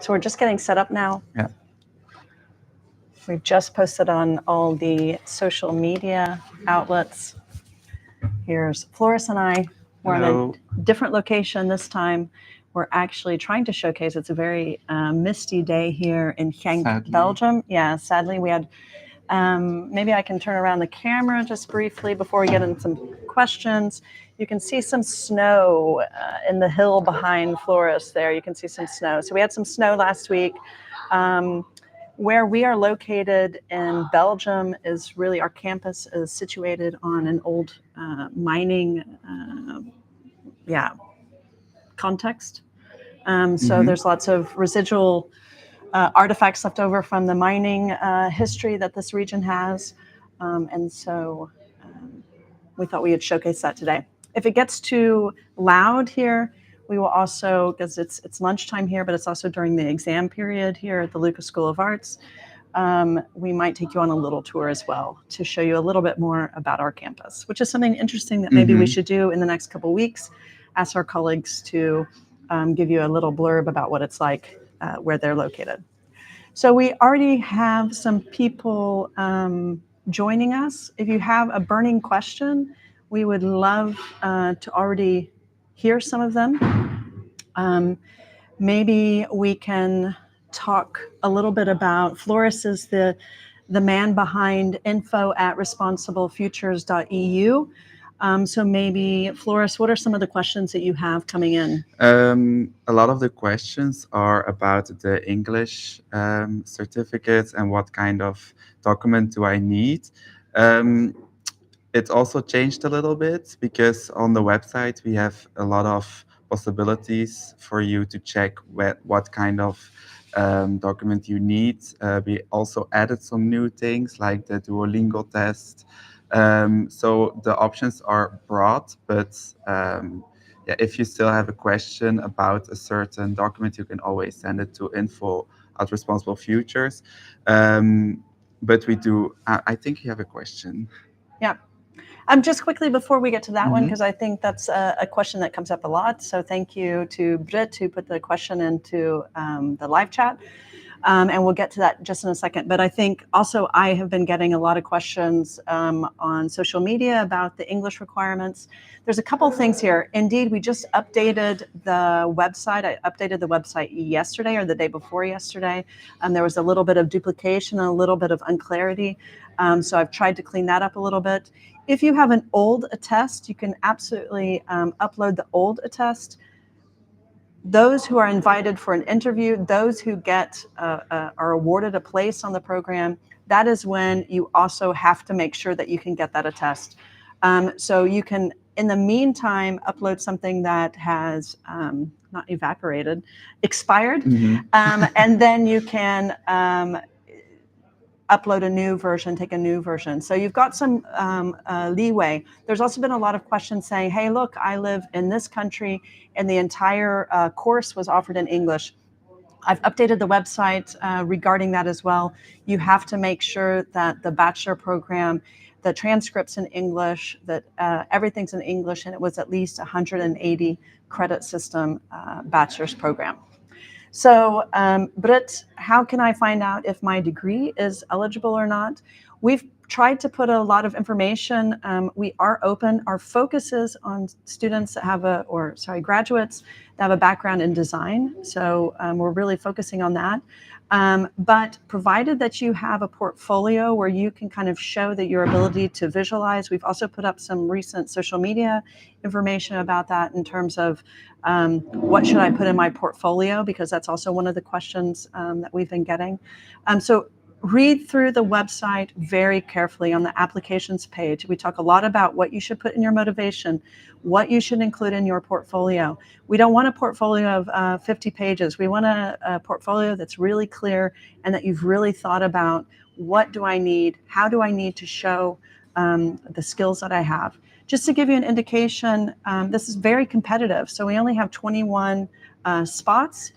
So we're just getting set up now. Yeah. We've just posted on all the social media outlets. Here's Floris and I. We're Hello. in a different location this time. We're actually trying to showcase, it's a very misty day here in Genk, Sadly. Belgium. Yeah, sadly we had, maybe I can turn around the camera just briefly before we get into some questions. You can see some snow in the hill behind Floris there. You can see some snow. So we had some snow last week. Where we are located in Belgium is really, our campus is situated on an old mining context. So there's lots of residual artifacts left over from the mining history that this region has. And so we thought we would showcase that today. If it gets too loud here, we will also, because it's lunchtime here, but it's also during the exam period here at the Lucas School of Arts, we might take you on a little tour as well to show you a little bit more about our campus, which is something interesting that maybe we should do in the next couple of weeks. Ask our colleagues to give you a little blurb about what it's like where they're located. So we already have some people joining us. If you have a burning question, we would love to already hear some of them. Maybe we can talk a little bit about, Floris is the man behind info@responsible-futures.eu. So maybe, Floris, what are some of the questions that you have coming in? A lot of the questions are about the English certificates and what kind of document do I need. It also changed a little bit because on the website we have a lot of possibilities for you to check what kind of document you need. We also added some new things like the Duolingo test. So the options are broad, but if you still have a question about a certain document, you can always send it to info@responsible-futures. But we do, I think you have a question. Yeah. Just quickly before we get to that one, because I think that's a question that comes up a lot. So thank you to Britt who put the question into the live chat. And we'll get to that just in a second. But I think also I have been getting a lot of questions on social media about the English requirements. There's a couple of things here. Indeed, we just updated the website. I updated the website yesterday or the day before yesterday. There was a little bit of duplication and a little bit of unclarity. So I've tried to clean that up a little bit. If you have an old attest, you can absolutely upload the old attest. Those who are invited for an interview, those who get are awarded a place on the program, that is when you also have to make sure that you can get that attest. So you can, in the meantime, upload something that has not evaporated, expired, and then you can upload a new version, take a new version. So you've got some leeway. There's also been a lot of questions saying, hey, look, I live in this country and the entire course was offered in English. I've updated the website regarding that as well. You have to make sure that the bachelor program, the transcript's in English, that everything's in English, and it was at least 180 credit system bachelor's program. So, Britt, how can I find out if my degree is eligible or not? We've tried to put a lot of information. We are open. Our focus is on students that have graduates that have a background in design. So we're really focusing on that. But provided that you have a portfolio where you can kind of show that your ability to visualize, we've also put up some recent social media information about that in terms of what should I put in my portfolio, because that's also one of the questions that we've been getting. So read through the website very carefully. On the applications page, we talk a lot about what you should put in your motivation, what you should include in your portfolio. We don't want a portfolio of 50 pages. We want a portfolio that's really clear and that you've really thought about, what do I need? How do I need to show the skills that I have? Just to give you an indication, this is very competitive. So we only have 21 spots.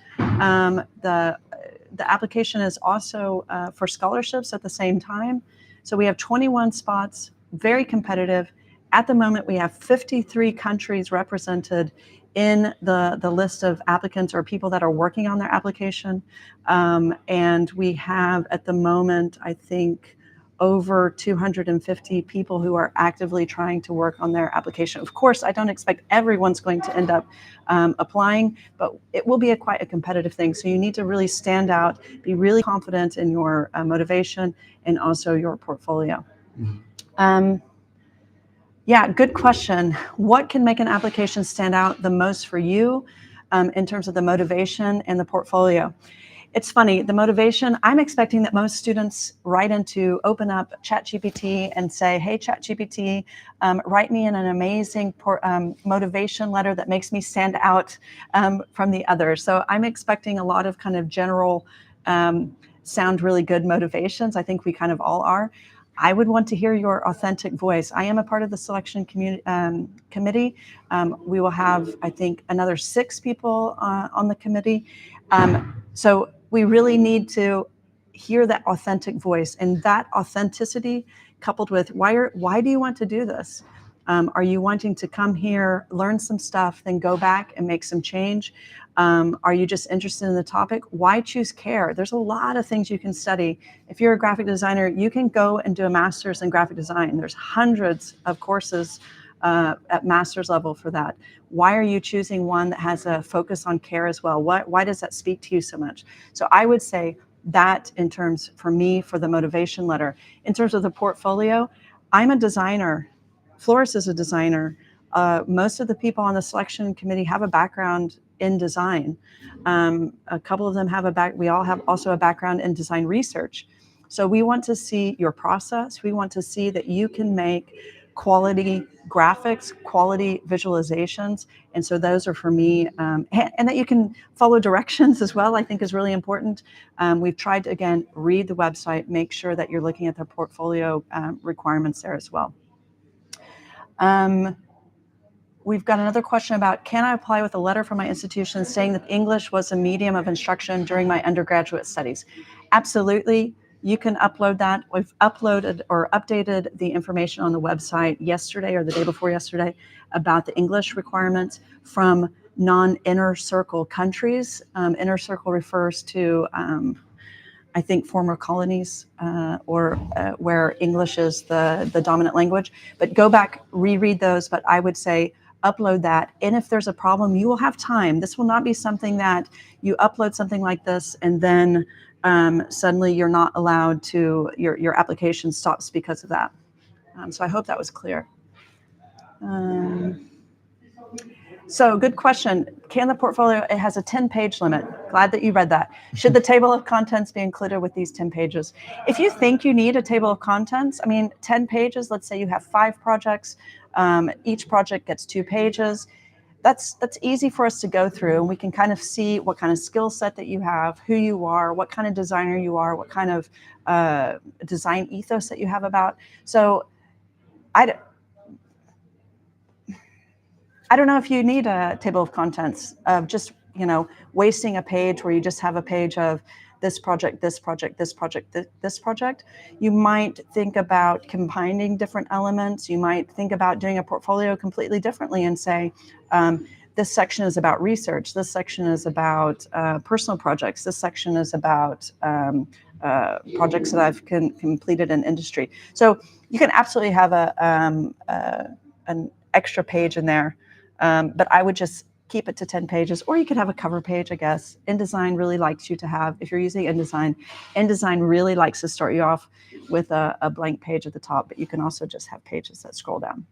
The application is also for scholarships at the same time. So we have 21 spots, very competitive. At the moment, we have 53 countries represented in the list of applicants or people that are working on their application. And we have, at the moment, I think, over 250 people who are actively trying to work on their application. Of course, I don't expect everyone's going to end up applying, but it will be quite a competitive thing. So you need to really stand out, be really confident in your motivation and also your portfolio. Yeah, good question. What can make an application stand out the most for you in terms of the motivation and the portfolio? It's funny, the motivation, I'm expecting that most students open up ChatGPT and say, hey, ChatGPT, write me in an amazing motivation letter that makes me stand out from the others. So I'm expecting a lot of kind of general sound really good motivations. I think we kind of all are. I would want to hear your authentic voice. I am a part of the selection committee. We will have, I think, another 6 people on the committee. So we really need to hear that authentic voice, and that authenticity coupled with why do you want to do this? Are you wanting to come here, learn some stuff, then go back and make some change? Are you just interested in the topic? Why choose CARE? There's a lot of things you can study. If you're a graphic designer, you can go and do a master's in graphic design. There's hundreds of courses at master's level for that. Why are you choosing one that has a focus on CARE as well? Why does that speak to you so much? So I would say that in terms, for me, for the motivation letter. In terms of the portfolio, I'm a designer. Floris is a designer. Most of the people on the selection committee have a background in design. A couple of them we all have also a background in design research. So we want to see your process. We want to see that you can make quality graphics, quality visualizations. And so those are for me, and that you can follow directions as well, I think is really important. We've tried to, again, read the website, make sure that you're looking at the portfolio requirements there as well. We've got another question about, can I apply with a letter from my institution saying that English was a medium of instruction during my undergraduate studies? Absolutely. You can upload that. We've uploaded or updated the information on the website yesterday or the day before yesterday about the English requirements from non-inner circle countries. Inner circle refers to, I think, former colonies or where English is the dominant language. But go back, reread those. But I would say upload that. And if there's a problem, you will have time. This will not be something that you upload something like this and then suddenly you're not allowed to, your application stops because of that. So I hope that was clear. So good question. Can the portfolio, it has a 10-page limit. Glad that you read that. Should the table of contents be included with these 10 pages? If you think you need a table of contents, 10 pages, let's say you have 5 projects, each project gets 2 pages. That's easy for us to go through, and we can kind of see what kind of skill set that you have, who you are, what kind of designer you are, what kind of design ethos that you have about. So I don't know if you need a table of contents of just, wasting a page where you just have a page of this project, this project, this project, this project. You might think about combining different elements. You might think about doing a portfolio completely differently and say, this section is about research. This section is about personal projects. This section is about projects that I've completed in industry. So you can absolutely have an extra page in there. But I would just keep it to 10 pages, or you could have a cover page, I guess. InDesign really likes you to have, if you're using InDesign really likes to start you off with a blank page at the top, but you can also just have pages that scroll down.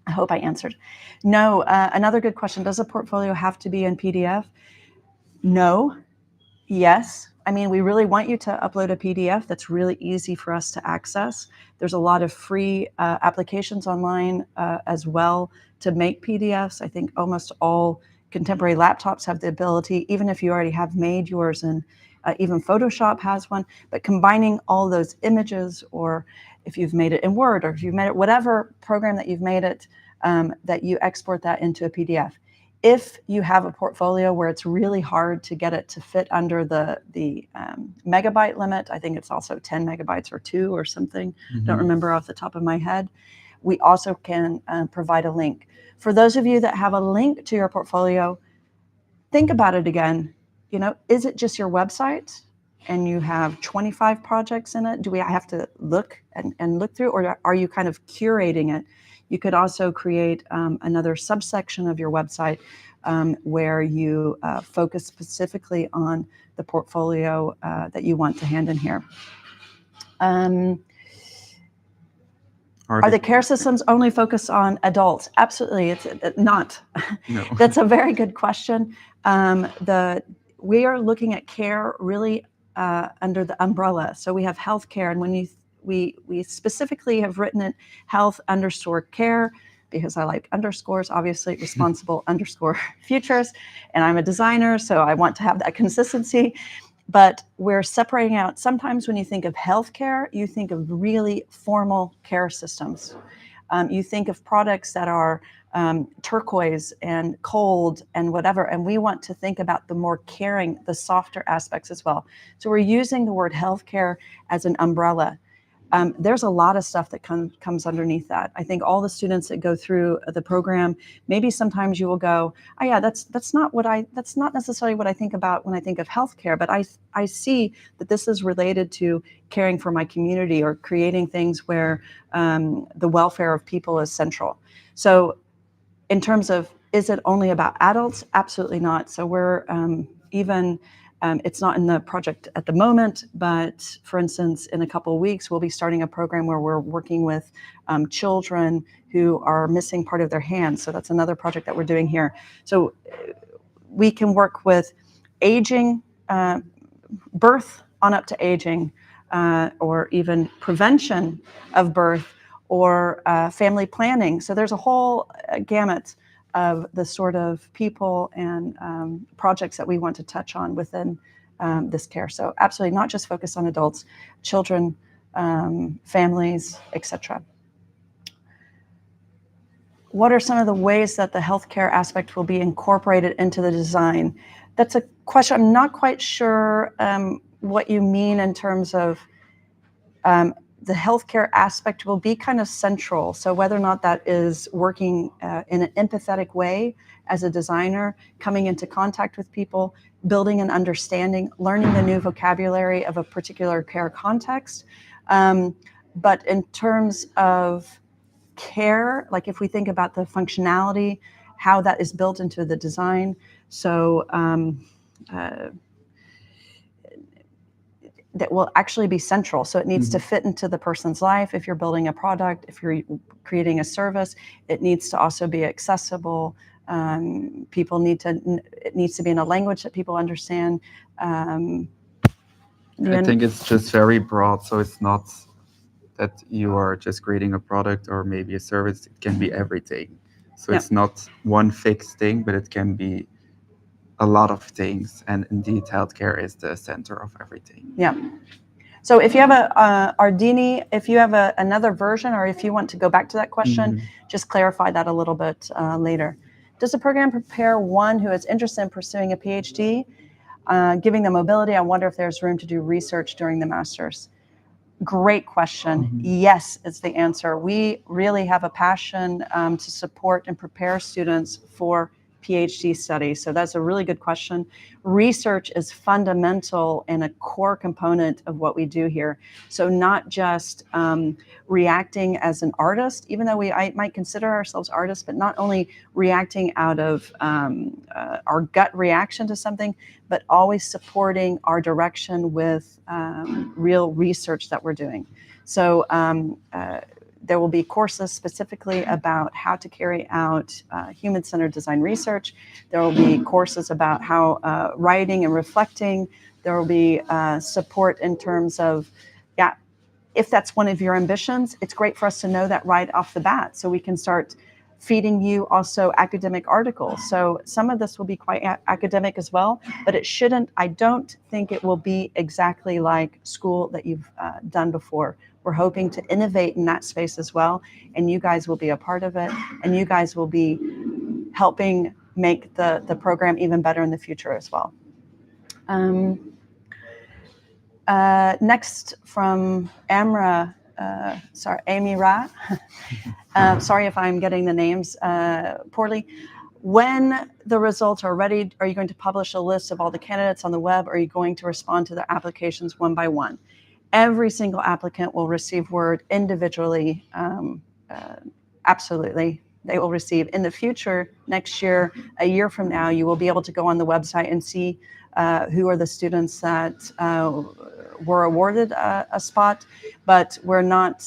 I hope I answered. No, another good question. Does a portfolio have to be in PDF? No. Yes. We really want you to upload a PDF that's really easy for us to access. There's a lot of free applications online as well to make PDFs. I think almost all contemporary laptops have the ability, even if you already have made yours, and even Photoshop has one, but combining all those images, or if you've made it in Word, or if you've made it, whatever program that you've made it, that you export that into a PDF. If you have a portfolio where it's really hard to get it to fit under the megabyte limit, I think it's also 10 megabytes or 2 or something, don't remember off the top of my head, we also can provide a link. For those of you that have a link to your portfolio, think about it again. You know, is it just your website and you have 25 projects in it? Do we have to look and look through, or are you kind of curating it? You could also create another subsection of your website where you focus specifically on the portfolio that you want to hand in here. Are the care systems only focused on adults? Absolutely, it's not. No. That's a very good question. We are looking at care really under the umbrella. So we have healthcare, and when we specifically have written it health_care, because I like underscores, obviously, responsible_futures, and I'm a designer, so I want to have that consistency. But we're separating out, sometimes when you think of healthcare, you think of really formal care systems. You think of products that are turquoise and cold and whatever, and we want to think about the more caring, the softer aspects as well. So we're using the word healthcare as an umbrella. There's a lot of stuff that comes underneath that. I think all the students that go through the program, maybe sometimes you will go, oh yeah, that's not necessarily what I think about when I think of healthcare, but I see that this is related to caring for my community or creating things where the welfare of people is central. So in terms of, is it only about adults? Absolutely not. So we're it's not in the project at the moment, but for instance, in a couple of weeks, we'll be starting a program where we're working with children who are missing part of their hands. So that's another project that we're doing here. So we can work with aging, birth on up to aging, or even prevention of birth, or family planning. So there's a whole gamut of the sort of people and projects that we want to touch on within this care. So absolutely not just focused on adults, children, families, etc. What are some of the ways that the healthcare aspect will be incorporated into the design? That's a question. I'm not quite sure what you mean in terms of the healthcare aspect will be kind of central. So whether or not that is working in an empathetic way as a designer, coming into contact with people, building an understanding, learning the new vocabulary of a particular care context. But in terms of care, like if we think about the functionality, how that is built into the design. So that will actually be central. So it needs to fit into the person's life. If you're building a product, if you're creating a service, it needs to also be accessible. It needs to be in a language that people understand. I think it's just very broad. So it's not that you are just creating a product or maybe a service. It can be everything. So it's not one fixed thing, but it can be a lot of things, and indeed healthcare is the center of everything. Yeah. So if you have Ardini, if you have another version, or if you want to go back to that question, just clarify that a little bit later. Does the program prepare one who is interested in pursuing a PhD, giving them mobility? I wonder if there's room to do research during the master's. Great question. Yes, is the answer. We really have a passion to support and prepare students for PhD studies. So that's a really good question. Research is fundamental and a core component of what we do here. So not just reacting as an artist, even though I might consider ourselves artists, but not only reacting out of our gut reaction to something, but always supporting our direction with real research that we're doing. So there will be courses specifically about how to carry out human-centered design research. There will be courses about how writing and reflecting. There will be support in terms of, if that's one of your ambitions, it's great for us to know that right off the bat, so we can start feeding you also academic articles. So some of this will be quite academic as well, but it shouldn't, I don't think it will be exactly like school that you've done before. We're hoping to innovate in that space as well, and you guys will be a part of it, and you guys will be helping make the program even better in the future as well. Next from Amra, sorry, Amy Ra. Sorry if I'm getting the names poorly. When the results are ready, are you going to publish a list of all the candidates on the web, or are you going to respond to their applications one by one? Every single applicant will receive word individually. Absolutely. They will receive. In the future, next year, a year from now, you will be able to go on the website and see who are the students that were awarded a spot, but we're not,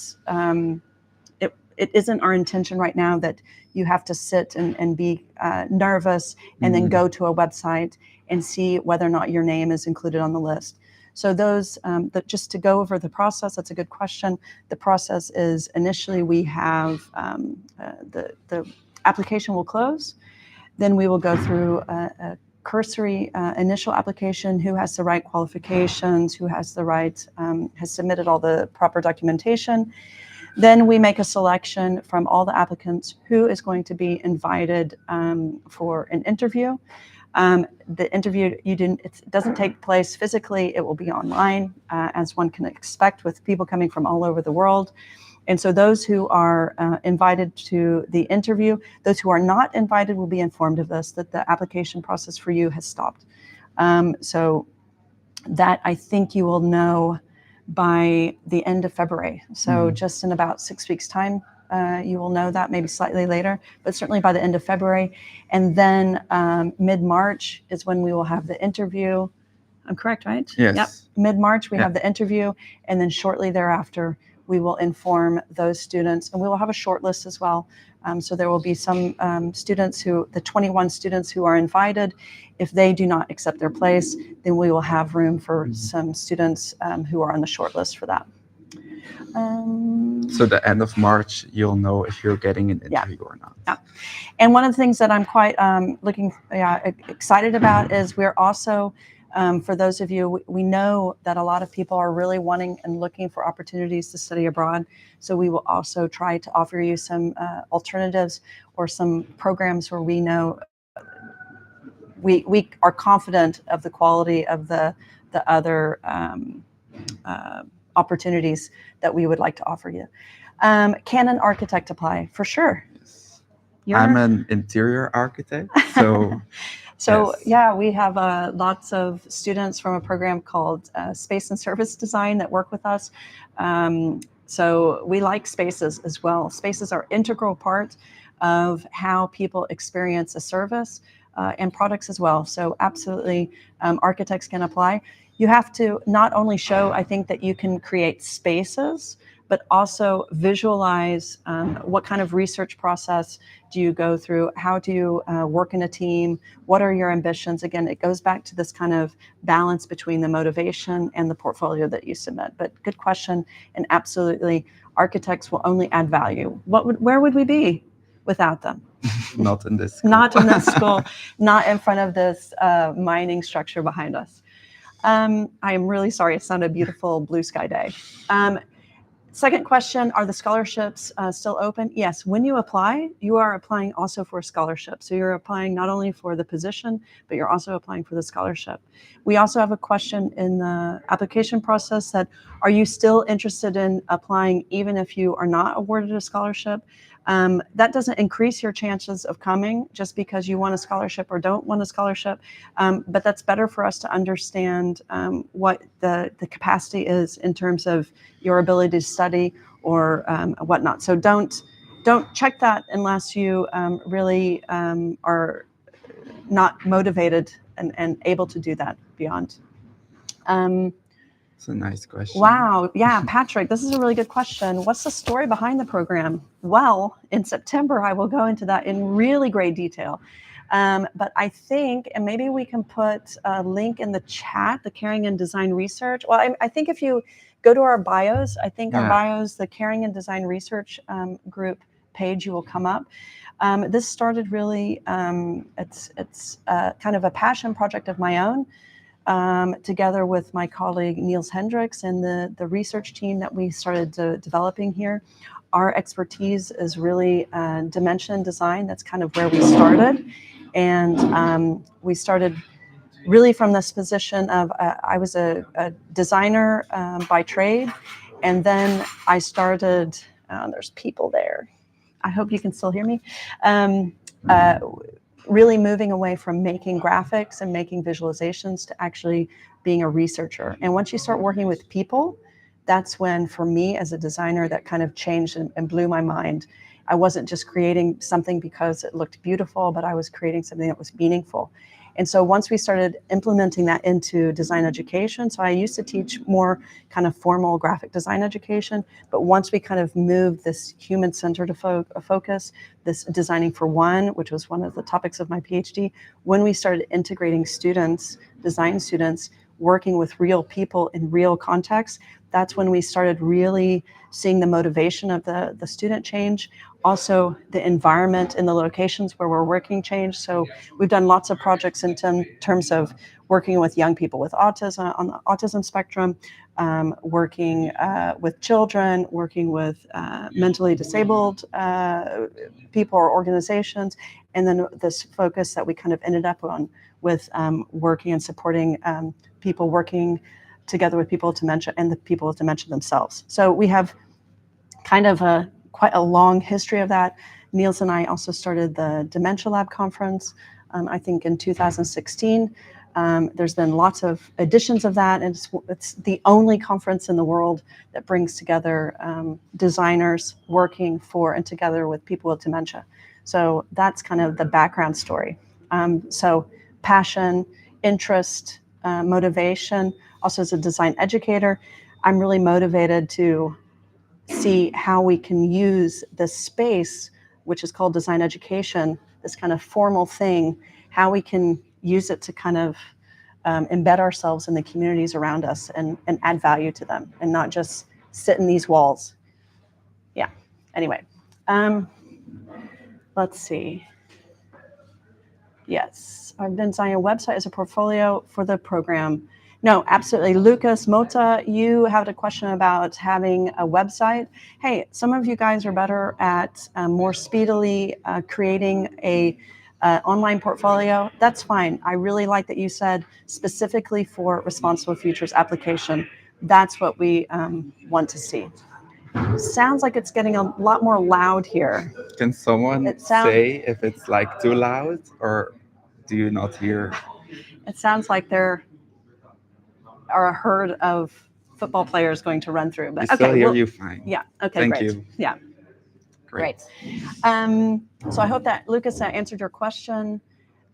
it isn't our intention right now that you have to sit and be nervous and then go to a website and see whether or not your name is included on the list. So those, just to go over the process, that's a good question. The process is initially we have the application will close. Then we will go through a cursory initial application, who has the right qualifications, who has the right, has submitted all the proper documentation. Then we make a selection from all the applicants who is going to be invited for an interview. The interview, it doesn't take place physically, it will be online, as one can expect with people coming from all over the world. And so those who are invited to the interview, those who are not invited will be informed of this, that the application process for you has stopped. So that I think you will know by the end of February. So just in about 6 weeks' time, you will know that, maybe slightly later, but certainly by the end of February. And then mid-March is when we will have the interview. I'm correct, right? Yes. Yep. Mid-March, we have the interview, and then shortly thereafter, we will inform those students, and we will have a short list as well. So there will be some students the 21 students who are invited. If they do not accept their place, then we will have room for some students who are on the short list for that. So the end of March, you'll know if you're getting an interview or not. Yeah. And one of the things that I'm quite excited about is we're also, for those of you, we know that a lot of people are really wanting and looking for opportunities to study abroad. So we will also try to offer you some alternatives or some programs where we know we are confident of the quality of the other opportunities that we would like to offer you. Can an architect apply? For sure. Yes. I'm an interior architect, so... So yes. Yeah, we have lots of students from a program called Space and Service Design that work with us. So we like spaces as well. Spaces are an integral part of how people experience a service and products as well. So absolutely, architects can apply. You have to not only show, I think, that you can create spaces, but also visualize what kind of research process do you go through? How do you work in a team? What are your ambitions? Again, it goes back to this kind of balance between the motivation and the portfolio that you submit. But good question, and absolutely, architects will only add value. Where would we be without them? Not in this school. Not in this school, not in front of this mining structure behind us. I am really sorry, it's not a beautiful blue sky day. Second question, are the scholarships still open? Yes, when you apply, you are applying also for a scholarship. So you're applying not only for the position, but you're also applying for the scholarship. We also have a question in the application process that, are you still interested in applying even if you are not awarded a scholarship? That doesn't increase your chances of coming just because you want a scholarship or don't want a scholarship, but that's better for us to understand what the capacity is in terms of your ability to study or whatnot. So don't check that unless you really are not motivated and able to do that beyond. It's a nice question. Wow. Yeah, Patrick, this is a really good question. What's the story behind the program? Well, in September, I will go into that in really great detail. But I think, and maybe we can put a link in the chat, the Caring and Design Research. Well, I think if you go to our bios, I think our bios, the Caring and Design Research group page, you will come up. This started really, it's kind of a passion project of my own. Together with my colleague Niels Hendricks and the research team that we started developing here. Our expertise is really dimension design. That's kind of where we started. And we started really from this position of, I was a designer by trade, And then I started, there's people there. I hope you can still hear me. Really moving away from making graphics and making visualizations to actually being a researcher. And once you start working with people, that's when, for me as a designer, that kind of changed and blew my mind. I wasn't just creating something because it looked beautiful, but I was creating something that was meaningful. And so once we started implementing that into design education, so I used to teach more kind of formal graphic design education, but once we kind of moved this human-centered focus, this designing for one, which was one of the topics of my PhD, when we started integrating students, design students, working with real people in real contexts, that's when we started really seeing the motivation of the student change. Also, the environment in the locations where we're working change. So we've done lots of projects in terms of working with young people with autism, on the autism spectrum, working with children, working with mentally disabled people or organizations, and then this focus that we kind of ended up on with working and supporting people working together with people with dementia and the people with dementia themselves. So we have kind of quite a long history of that. Niels and I also started the Dementia Lab conference, I think in 2016. There's been lots of editions of that, and it's the only conference in the world that brings together designers working for and together with people with dementia. So that's kind of the background story. So passion, interest, motivation. Also as a design educator, I'm really motivated to see how we can use this space, which is called design education, this kind of formal thing, how we can use it to kind of embed ourselves in the communities around us and add value to them and not just sit in these walls. Yeah, anyway, let's see. Yes, I've been designing a website as a portfolio for the program. No, absolutely. Lucas Mota, you had a question about having a website. Hey, some of you guys are better at more speedily creating a online portfolio. That's fine. I really like that you said specifically for Responsible Futures application. That's what we want to see. Sounds like it's getting a lot more loud here. Can someone say if it's like too loud, or do you not hear? It sounds like there are a herd of football players going to run through. But we still hear you fine. Yeah. Okay. Thank great. you. Yeah. Great. So I hope that, Lucas, that answered your question.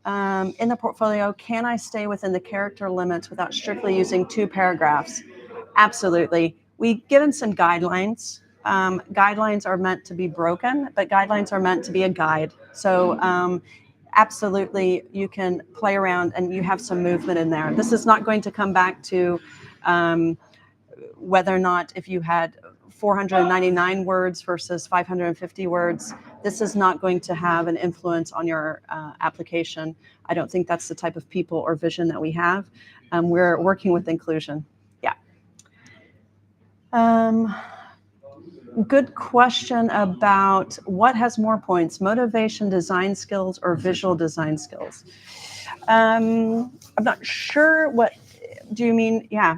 In the portfolio, can I stay within the character limits without strictly using 2 paragraphs? Absolutely. We've given some guidelines. Guidelines are meant to be broken, but guidelines are meant to be a guide. So absolutely, you can play around and you have some movement in there. This is not going to come back to whether or not if you had 499 words versus 550 words, this is not going to have an influence on your application. I don't think that's the type of people or vision that we have. We're working with inclusion. Yeah. Good question about what has more points, motivation, design skills, or visual design skills. I'm not sure. What do you mean? Yeah.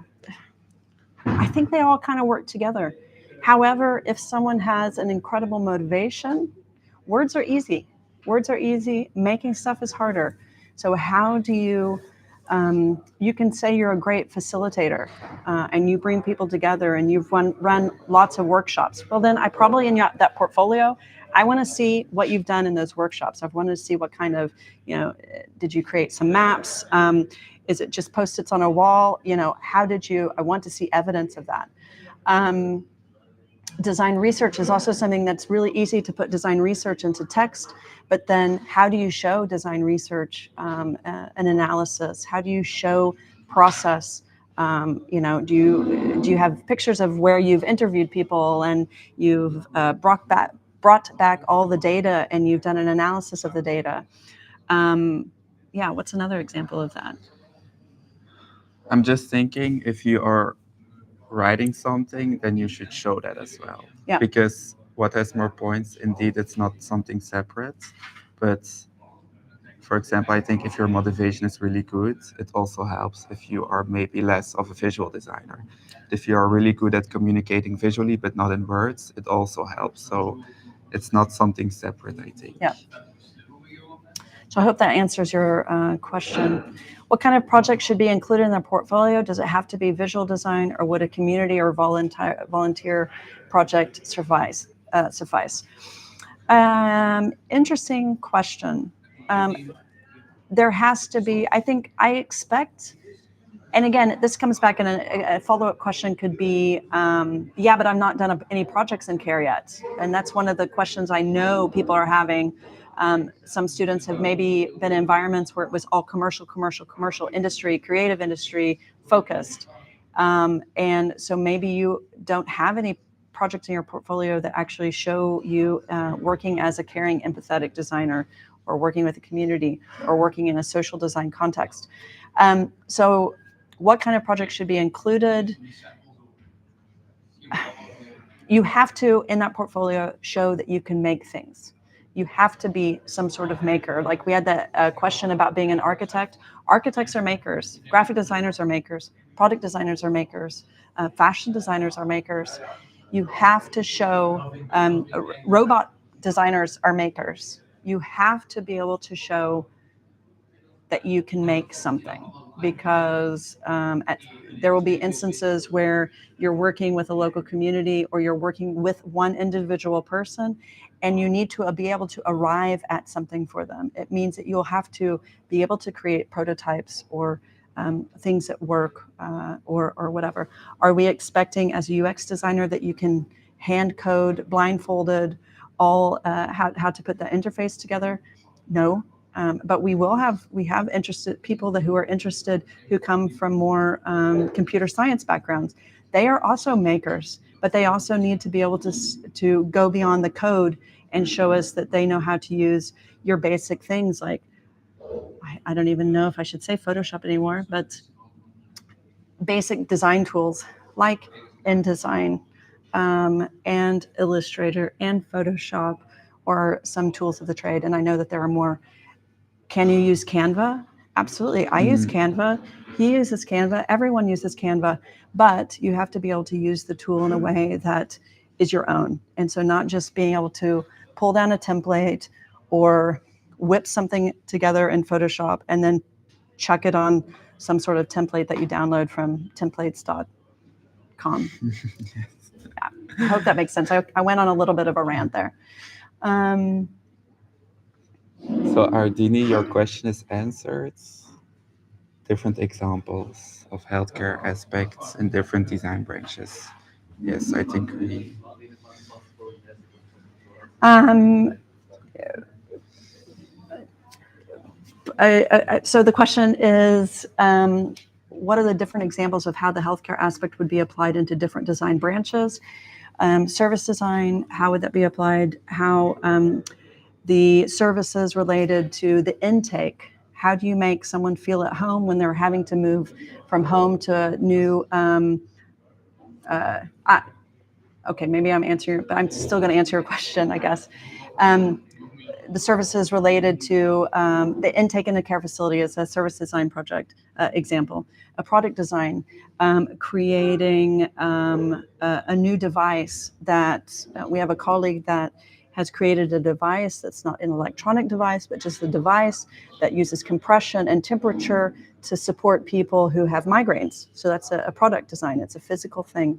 I think they all kind of work together. However, if someone has an incredible motivation, words are easy. Words are easy. Making stuff is harder. So how do you, you can say you're a great facilitator and you bring people together and you've run lots of workshops. Well, then I probably in that portfolio, I want to see what you've done in those workshops. I want to see what kind of, did you create some maps? Is it just Post-its on a wall? How did you, I want to see evidence of that. Design research is also something that's really easy to put design research into text, but then how do you show design research an analysis? How do you show process? Do you have pictures of where you've interviewed people and you've brought back all the data and you've done an analysis of the data? Yeah, what's another example of that? I'm just thinking if you are writing something, then you should show that as well. Yeah. Because what has more points, indeed, it's not something separate, but For example, I think if your motivation is really good, it also helps if you are maybe less of a visual designer. If you are really good at communicating visually but not in words, it also helps. So it's not something separate, I think. Yeah. So I hope that answers your question. What kind of project should be included in the portfolio? Does it have to be visual design, or would a community or volunteer project suffice? Interesting question. There has to be, I expect, and again, this comes back in a follow-up question could be, yeah, but I'm not done any projects in care yet. And that's one of the questions I know people are having. Some students have maybe been in environments where it was all commercial industry, creative industry focused. And so maybe you don't have any projects in your portfolio that actually show you working as a caring, empathetic designer, or working with a community, or working in a social design context. So what kind of projects should be included? You have to, in that portfolio, show that you can make things. You have to be some sort of maker. Like we had that question about being an architect. Architects are makers. Graphic designers are makers. Product designers are makers. Fashion designers are makers. You have to show, robot designers are makers. You have to be able to show that you can make something, because there will be instances where you're working with a local community, or you're working with one individual person, and you need to be able to arrive at something for them. It means that you'll have to be able to create prototypes, or things that work, or whatever. Are we expecting as a UX designer that you can hand code blindfolded all how to put the interface together? No. But we have interested people who are interested, who come from more computer science backgrounds. They are also makers, but they also need to be able to go beyond the code and show us that they know how to use your basic things like, I don't even know if I should say Photoshop anymore, but basic design tools like InDesign, and Illustrator and Photoshop, or some tools of the trade. And I know that there are more. Can you use Canva? Absolutely. I use Canva. He uses Canva. Everyone uses Canva. But you have to be able to use the tool in a way that is your own. And so not just being able to pull down a template or whip something together in Photoshop and then chuck it on some sort of template that you download from templates.com. Yeah, I hope that makes sense. I went on a little bit of a rant there. So Ardini, your question is answered. Different examples of healthcare aspects in different design branches. Yes, I think we. So the question is, what are the different examples of how the healthcare aspect would be applied into different design branches? Service design, how would that be applied? How the services related to the intake, how do you make someone feel at home when they're having to move from home to a new, okay, maybe I'm answering, but I'm still going to answer your question, I guess. The services related to the intake in the care facility is a service design project example. A product design, creating a new device that we have a colleague that has created a device that's not an electronic device, but just a device that uses compression and temperature to support people who have migraines. So that's a product design. It's a physical thing.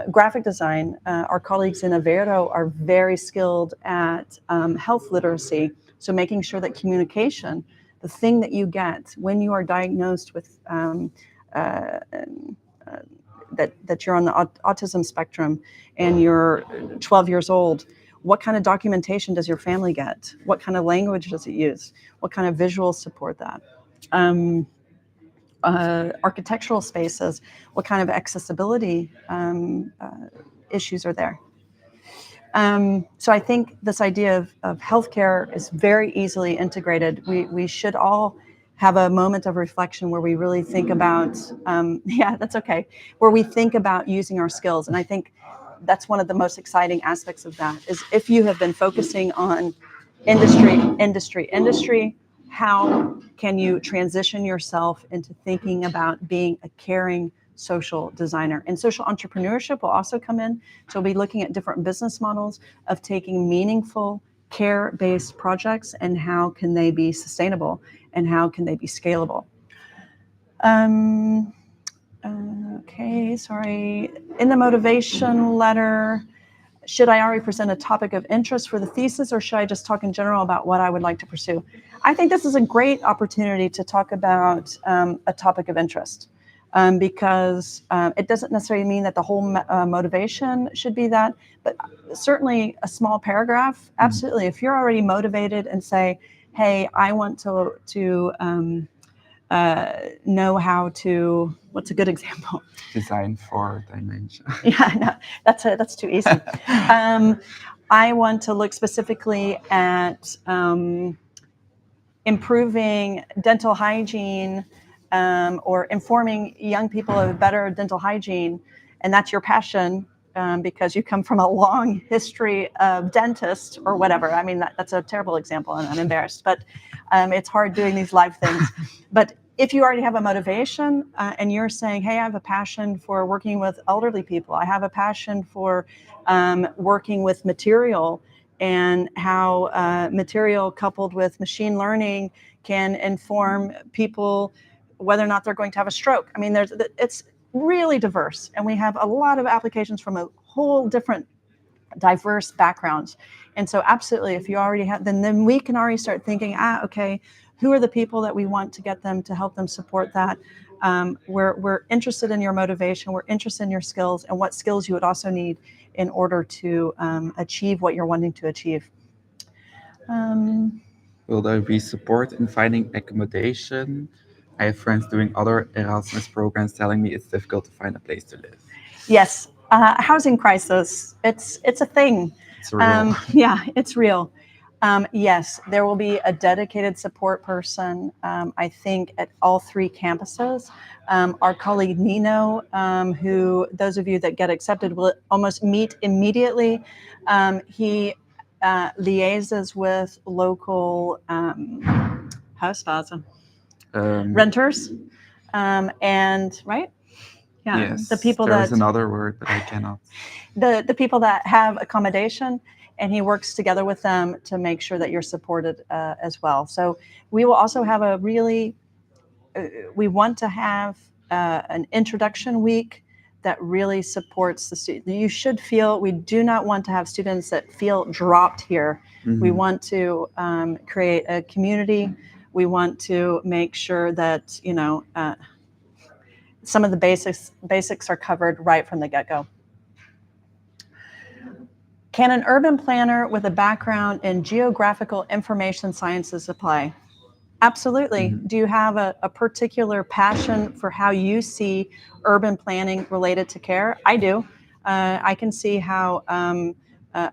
Graphic design, our colleagues in Avero are very skilled at health literacy. So making sure that communication, the thing that you get when you are diagnosed with that you're on the autism spectrum and you're 12 years old, what kind of documentation does your family get? What kind of language does it use? What kind of visuals support that? Architectural spaces, what kind of accessibility issues are there? So I think this idea of healthcare is very easily integrated. We should all have a moment of reflection where we really think about, yeah, that's okay, where we think about using our skills. And I think that's one of the most exciting aspects of that, is if you have been focusing on industry, how can you transition yourself into thinking about being a caring social designer? And social entrepreneurship will also come in. So we'll be looking at different business models of taking meaningful care-based projects and how can they be sustainable and how can they be scalable. Okay, sorry. In the motivation letter, should I already present a topic of interest for the thesis, or should I just talk in general about what I would like to pursue? I think this is a great opportunity to talk about a topic of interest, because it doesn't necessarily mean that the whole motivation should be that, but certainly a small paragraph, absolutely. If you're already motivated and say, hey, I want to know how to, what's a good example? Design for dimension. Yeah, no, that's too easy. I want to look specifically at improving dental hygiene, or informing young people of better dental hygiene, and that's your passion, because you come from a long history of dentists or whatever. I mean, that's a terrible example, and I'm embarrassed, but it's hard doing these live things. But if you already have a motivation, and you're saying, hey, I have a passion for working with elderly people, I have a passion for working with material, and how material coupled with machine learning can inform people whether or not they're going to have a stroke. I mean, it's really diverse, and we have a lot of applications from a whole different diverse backgrounds. And so absolutely, if you already have, then we can already start thinking, okay, who are the people that we want to get them to help them support that? We're interested in your motivation, we're interested in your skills, and what skills you would also need in order to achieve what you're wanting to achieve. Will there be support in finding accommodation? I have friends doing other Erasmus programs telling me it's difficult to find a place to live. Yes, housing crisis, it's a thing. It's real. Yeah, it's real. Yes, there will be a dedicated support person, I think, at all 3 campuses. Our colleague Nino, who those of you that get accepted will almost meet immediately. He liaises with local huisbazen, renters, and right? Yeah, Yes, the people there's another word, but I cannot. The people that have accommodation, and he works together with them to make sure that you're supported as well. So we will also have a really, we want to have an introduction week that really supports the student. You should feel, we do not want to have students that feel dropped here. We want to create a community. We want to make sure that, you know, some of the basics are covered right from the get-go. Can an urban planner with a background in geographical information sciences apply? Absolutely. Do you have a particular passion for how you see urban planning related to care? I do. I can see how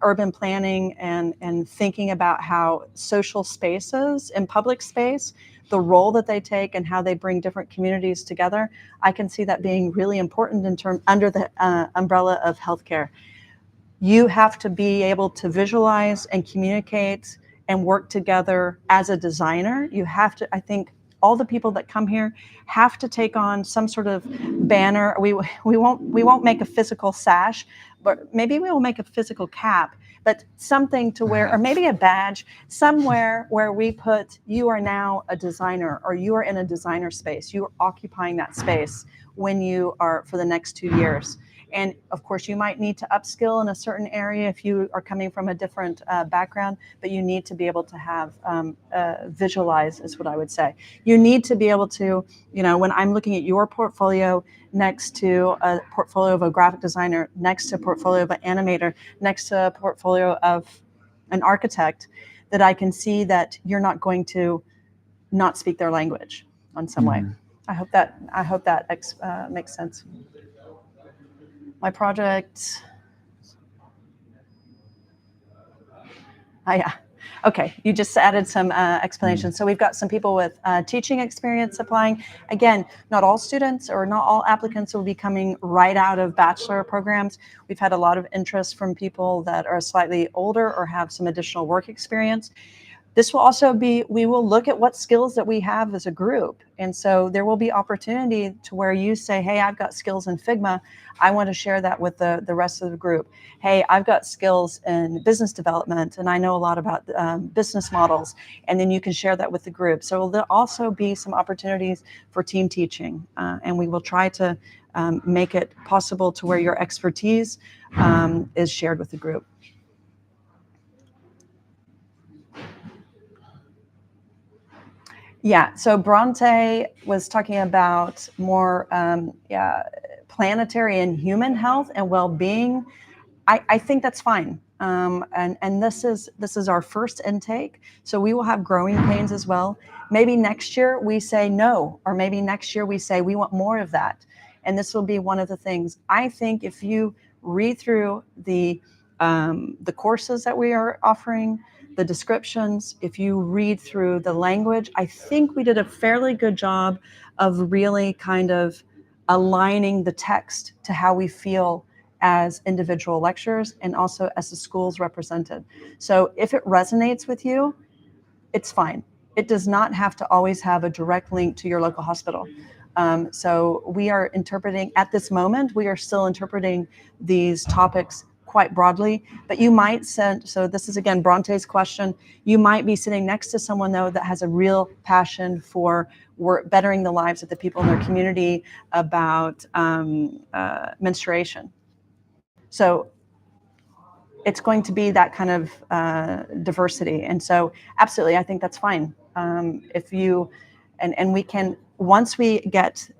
urban planning and thinking about how social spaces and public space, the role that they take and how they bring different communities together, I can see that being really important under the umbrella of healthcare. You have to be able to visualize and communicate and work together as a designer. You have to, I think, all the people that come here have to take on some sort of banner. We won't make a physical sash, but maybe we will make a physical cap, but something to wear, or maybe a badge somewhere where we put, you are now a designer, or you are in a designer space. You are occupying that space when you are for the next 2 years. And of course, you might need to upskill in a certain area if you are coming from a different background, but you need to be able to have visualize, is what I would say. You need to be able to, you know, when I'm looking at your portfolio next to a portfolio of a graphic designer, next to a portfolio of an animator, next to a portfolio of an architect, that I can see that you're not going to not speak their language on some way. I hope that makes sense. My project. Yeah. Okay, you just added some explanations. So we've got some people with teaching experience applying. Again, not all students or not all applicants will be coming right out of bachelor programs. We've had a lot of interest from people that are slightly older or have some additional work experience. This will also be, we will look at what skills that we have as a group. And so there will be opportunity to where you say, hey, I've got skills in Figma. I want to share that with the rest of the group. Hey, I've got skills in business development and I know a lot about business models. And then you can share that with the group. So there'll also be some opportunities for team teaching. And we will try to make it possible to where your expertise is shared with the group. Yeah, so Bronte was talking about more planetary and human health and well-being. I think that's fine. And this is our first intake, so we will have growing pains as well. Maybe next year we say no, or maybe next year we say we want more of that. And this will be one of the things. I think if you read through the courses that we are offering, the descriptions, if you read through the language, I think we did a fairly good job of really kind of aligning the text to how we feel as individual lecturers and also as the schools represented. So if it resonates with you, it's fine. It does not have to always have a direct link to your local hospital. So we are interpreting, at this moment, we are still interpreting these topics quite broadly, but you might send, so this is again Bronte's question, you might be sitting next to someone though that has a real passion for bettering the lives of the people in their community about menstruation. So it's going to be that kind of diversity. And so absolutely, I think that's fine. If you, and we can, once we get,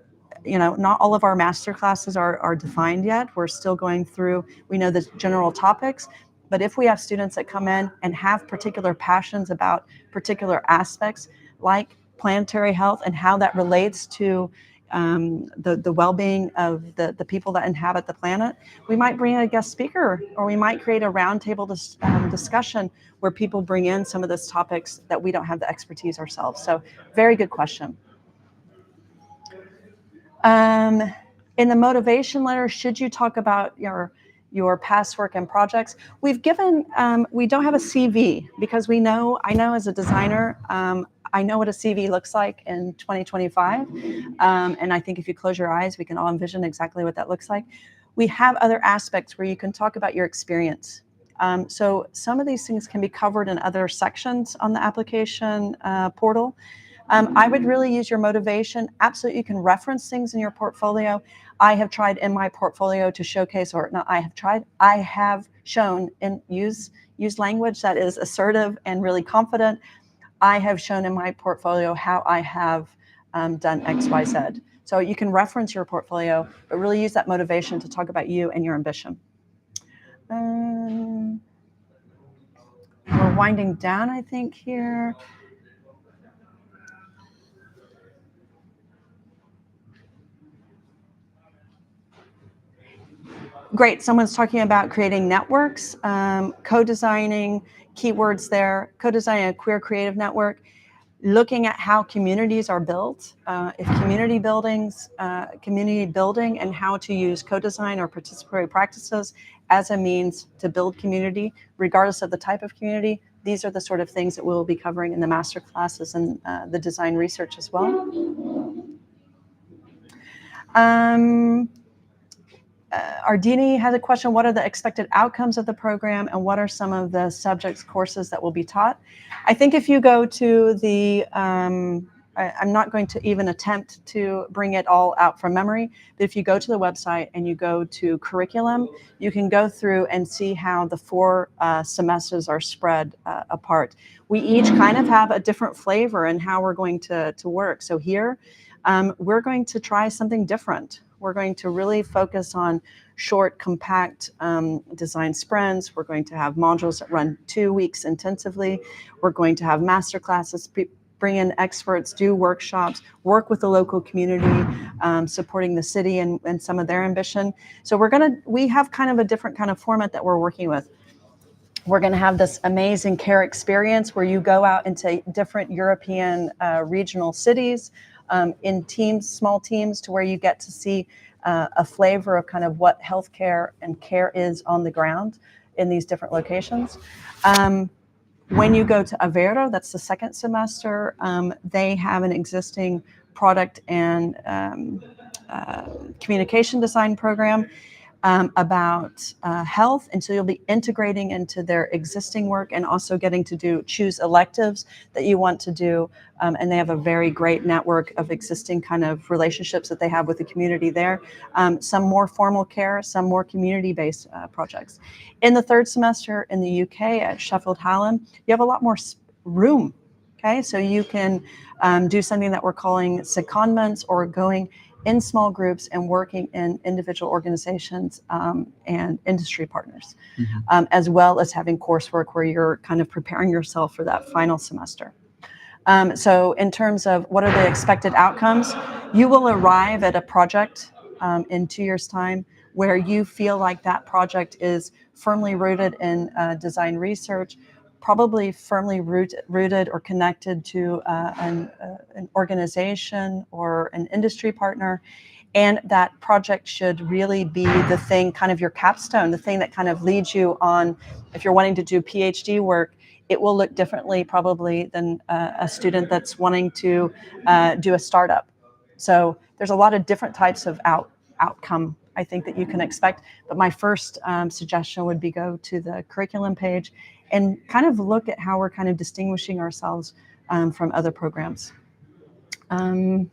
not all of our master classes are defined yet. We're still going through, we know the general topics, but if we have students that come in and have particular passions about particular aspects like planetary health and how that relates to the well-being of the people that inhabit the planet, we might bring in a guest speaker, or we might create a roundtable discussion where people bring in some of those topics that we don't have the expertise ourselves. So very good question. In the motivation letter, should you talk about your past work and projects? We've given, we don't have a CV because I know as a designer, I know what a CV looks like in 2025. And I think if you close your eyes, we can all envision exactly what that looks like. We have other aspects where you can talk about your experience. So some of these things can be covered in other sections on the application portal. I would really use your motivation. Absolutely, you can reference things in your portfolio. I have tried in my portfolio to showcase, or not I have tried, I have shown and use language that is assertive and really confident. I have shown in my portfolio how I have done X, Y, Z. So you can reference your portfolio, but really use that motivation to talk about you and your ambition. We're winding down, I think, here. Great, someone's talking about creating networks, co-designing, keywords there, co-designing a queer creative network, looking at how communities are built, if community building and how to use co-design or participatory practices as a means to build community, regardless of the type of community. These are the sort of things that we'll be covering in the master classes and the design research as well. Ardini has a question, what are the expected outcomes of the program and what are some of the subjects courses that will be taught? I think if you go to the, I'm not going to even attempt to bring it all out from memory, but if you go to the website and you go to curriculum, you can go through and see how the 4 semesters are spread apart. We each kind of have a different flavor in how we're going to work. So here, we're going to try something different. We're going to really focus on short, compact design sprints. We're going to have modules that run 2 weeks intensively. We're going to have master classes, bring in experts, do workshops, work with the local community, supporting the city and some of their ambition. So we have kind of a different kind of format that we're working with. We're going to have this amazing care experience where you go out into different European regional cities, in teams, small teams, to where you get to see a flavor of kind of what healthcare and care is on the ground in these different locations. When you go to Aveiro, that's the second semester, they have an existing product and communication design program about health, and so you'll be integrating into their existing work and also getting to choose electives that you want to do, and they have a very great network of existing kind of relationships that they have with the community there. Some more formal care, some more community-based projects. In the third semester in the UK at Sheffield Hallam, you have a lot more room. Okay, so you can do something that we're calling secondments, or going in small groups and working in individual organizations and industry partners, as well as having coursework where you're kind of preparing yourself for that final semester. So in terms of what are the expected outcomes, you will arrive at a project in 2 years' time where you feel like that project is firmly rooted in design research, probably firmly rooted or connected to an organization or an industry partner. And that project should really be the thing, kind of your capstone, the thing that kind of leads you on. If you're wanting to do PhD work, it will look differently probably than a student that's wanting to do a startup. So there's a lot of different types of outcome, I think, that you can expect. But my first suggestion would be go to the curriculum page and kind of look at how we're kind of distinguishing ourselves from other programs. And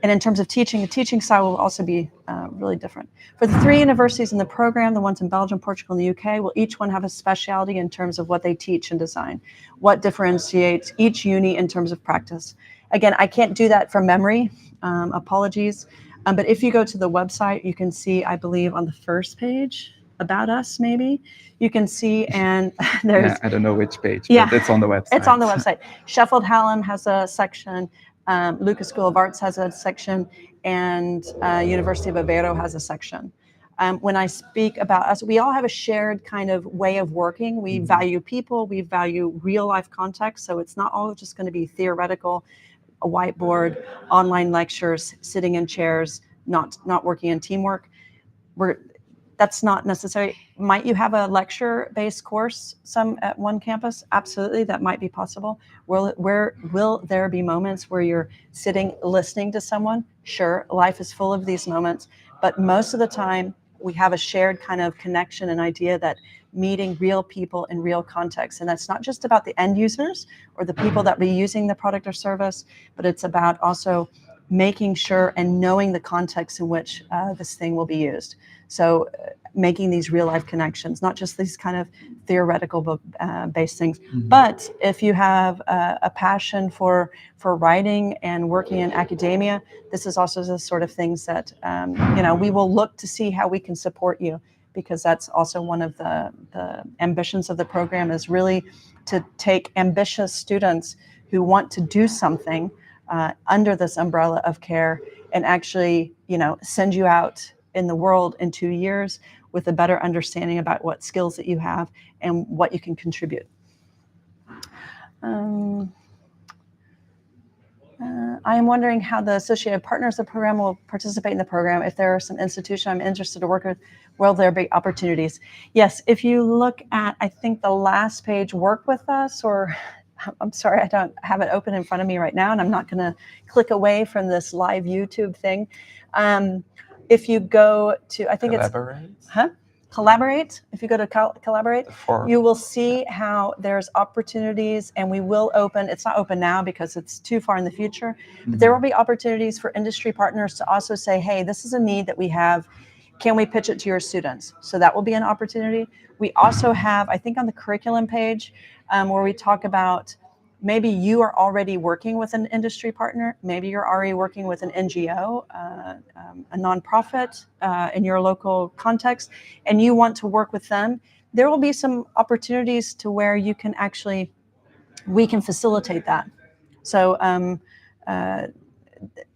in terms of teaching, the teaching style will also be really different. For the 3 universities in the program, the ones in Belgium, Portugal, and the UK, will each one have a specialty in terms of what they teach and design, what differentiates each uni in terms of practice. Again, I can't do that from memory, apologies. But if you go to the website, you can see, I believe on the first page, about us maybe, you can see, and there's... Yeah, I don't know which page, yeah, but it's on the website. It's on the website. Sheffield Hallam has a section, Lucas School of Arts has a section, and University of Aveiro has a section. When I speak about us, we all have a shared kind of way of working. We value people, we value real life context, so it's not all just going to be theoretical, a whiteboard, online lectures, sitting in chairs, not working in teamwork. That's not necessary. Might you have a lecture-based course at one campus? Absolutely, that might be possible. Will there be moments where you're sitting listening to someone? Sure, life is full of these moments, but most of the time we have a shared kind of connection and idea that meeting real people in real context. And that's not just about the end users or the people that be using the product or service, but it's about also making sure and knowing the context in which this thing will be used. So making these real life connections, not just these kind of theoretical based things. But if you have a passion for writing and working in academia, this is also the sort of things that we will look to see how we can support you, because that's also one of the ambitions of the program, is really to take ambitious students who want to do something under this umbrella of care and actually send you out in the world in 2 years with a better understanding about what skills that you have and what you can contribute. I am wondering how the associated partners of the program will participate in the program. If there are some institution I'm interested to work with, will there be opportunities? Yes, if you look at, I think, the last page, work with us, or I'm sorry, I don't have it open in front of me right now, and I'm not going to click away from this live YouTube thing. If you go to, I think Collaborate? Collaborate. If you go to Collaborate, you will see how there's opportunities, and we will open, it's not open now because it's too far in the future, but there will be opportunities for industry partners to also say, hey, this is a need that we have. Can we pitch it to your students? So that will be an opportunity. We also have, I think on the curriculum page, where we talk about maybe you are already working with an industry partner, maybe you're already working with an NGO, a nonprofit in your local context, and you want to work with them. There will be some opportunities to where you can actually, we can facilitate that. So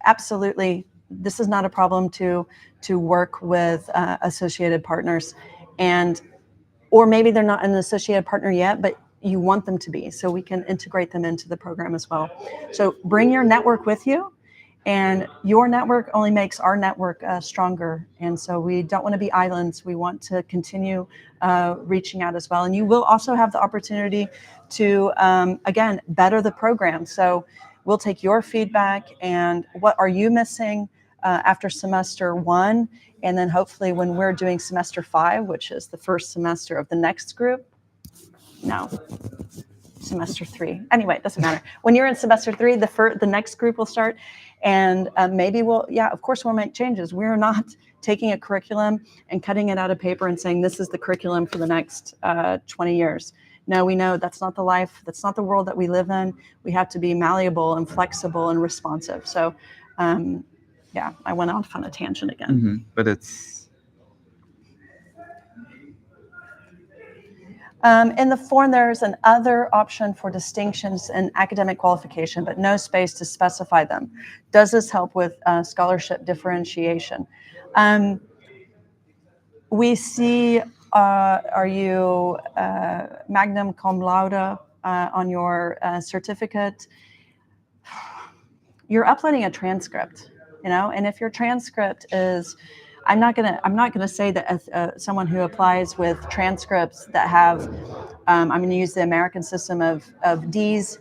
absolutely, this is not a problem to work with associated partners, or maybe they're not an associated partner yet, but you want them to be, so we can integrate them into the program as well. So bring your network with you, And your network only makes our network stronger. And so we don't want to be islands. We want to continue reaching out as well. And you will also have the opportunity to, again, better the program. So we'll take your feedback and what are you missing after semester 1? And then hopefully when we're doing semester 5, which is the first semester of the next group, no, semester 3. Anyway, it doesn't matter. When you're in semester 3, the next group will start, and maybe of course we'll make changes. We're not taking a curriculum and cutting it out of paper and saying this is the curriculum for the next 20 years. No, we know that's not the life, that's not the world that we live in. We have to be malleable and flexible and responsive. So, yeah, I went off on a tangent again. Mm-hmm. But it's... In the form, there's an other option for distinctions in academic qualification, but no space to specify them. Does this help with scholarship differentiation? We see, are you magna cum laude on your certificate? You're uploading a transcript, and if your transcript is, I'm not gonna say that someone who applies with transcripts that have, I'm going to use the American system of D's,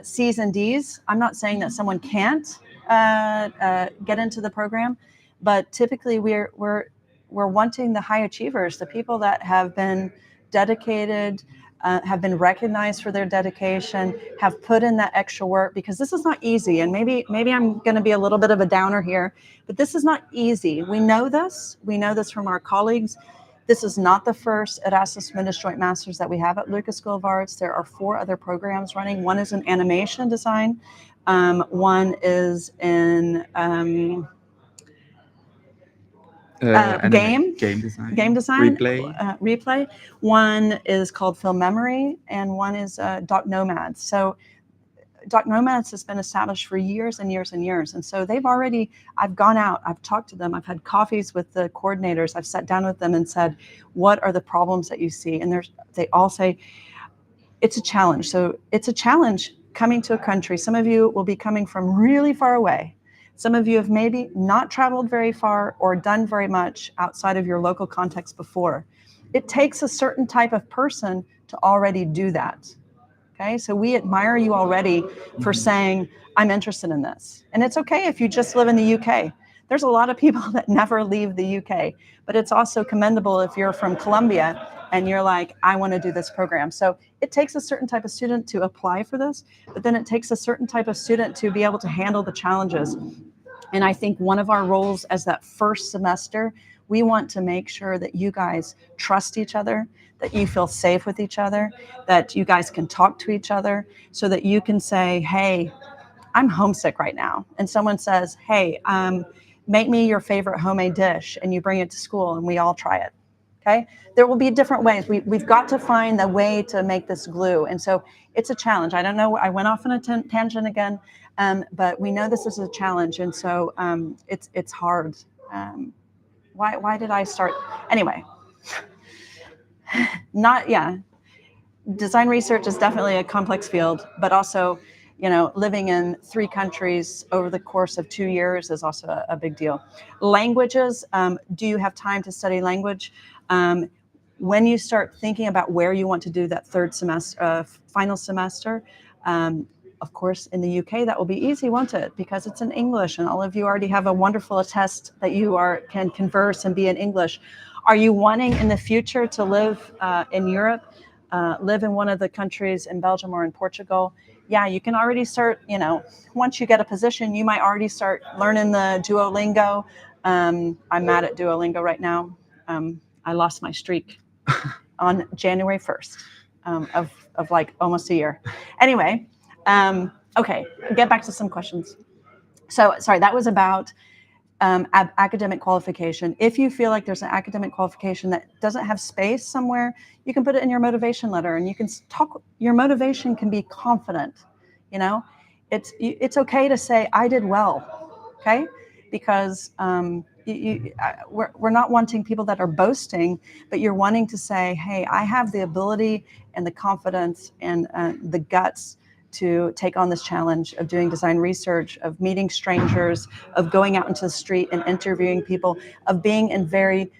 C's and D's. I'm not saying that someone can't get into the program, but typically we're wanting the high achievers, the people that have been dedicated, have been recognized for their dedication, have put in that extra work, because this is not easy. And maybe I'm going to be a little bit of a downer here, but this is not easy. We know this from our colleagues. This is not the first Erasmus Mundus Joint Masters that we have at Lucas School of Arts. There are 4 other programs running. One is in animation design. One is in game design, replay. One is called film memory, and one is Doc Nomads. So Doc Nomads has been established for years and years and years, and so I've gone out, I've talked to them, I've had coffees with the coordinators, I've sat down with them and said, what are the problems that you see? And they all say it's a challenge. So it's a challenge coming to a country. Some of you will be coming from really far away. Some of you have maybe not traveled very far or done very much outside of your local context before. It takes a certain type of person to already do that. Okay, so we admire you already for saying, I'm interested in this. And it's okay if you just live in the UK. There's a lot of people that never leave the UK, but it's also commendable if you're from Colombia and you're like, I want to do this program. So it takes a certain type of student to apply for this, but then it takes a certain type of student to be able to handle the challenges. And I think one of our roles as that first semester, we want to make sure that you guys trust each other, that you feel safe with each other, that you guys can talk to each other, so that you can say, hey, I'm homesick right now. And someone says, hey, make me your favorite homemade dish, and you bring it to school and we all try it. Okay, there will be different ways. We've got to find the way to make this glue. And so it's a challenge. I don't know, I went off on a tangent again, but we know this is a challenge. And so it's hard. Why did I start? Anyway, design research is definitely a complex field, but also, living in 3 countries over the course of 2 years is also a big deal. Languages, do you have time to study language? When you start thinking about where you want to do that third semester, final semester, of course, in the UK, that will be easy, won't it? Because it's in English, and all of you already have a wonderful attest that you can converse and be in English. Are you wanting in the future to live in Europe, live in one of the countries in Belgium or in Portugal? Yeah, you can already start, once you get a position, you might already start learning the Duolingo. I'm mad at Duolingo right now. I lost my streak on January 1st of like almost a year. Anyway, okay, get back to some questions. So, sorry, that was about academic qualification. If you feel like there's an academic qualification that doesn't have space somewhere, you can put it in your motivation letter, and you can talk. Your motivation can be confident. It's okay to say I did well, okay? Because we're not wanting people that are boasting, but you're wanting to say, hey, I have the ability and the confidence and the guts to take on this challenge of doing design research, of meeting strangers, of going out into the street and interviewing people, of being in very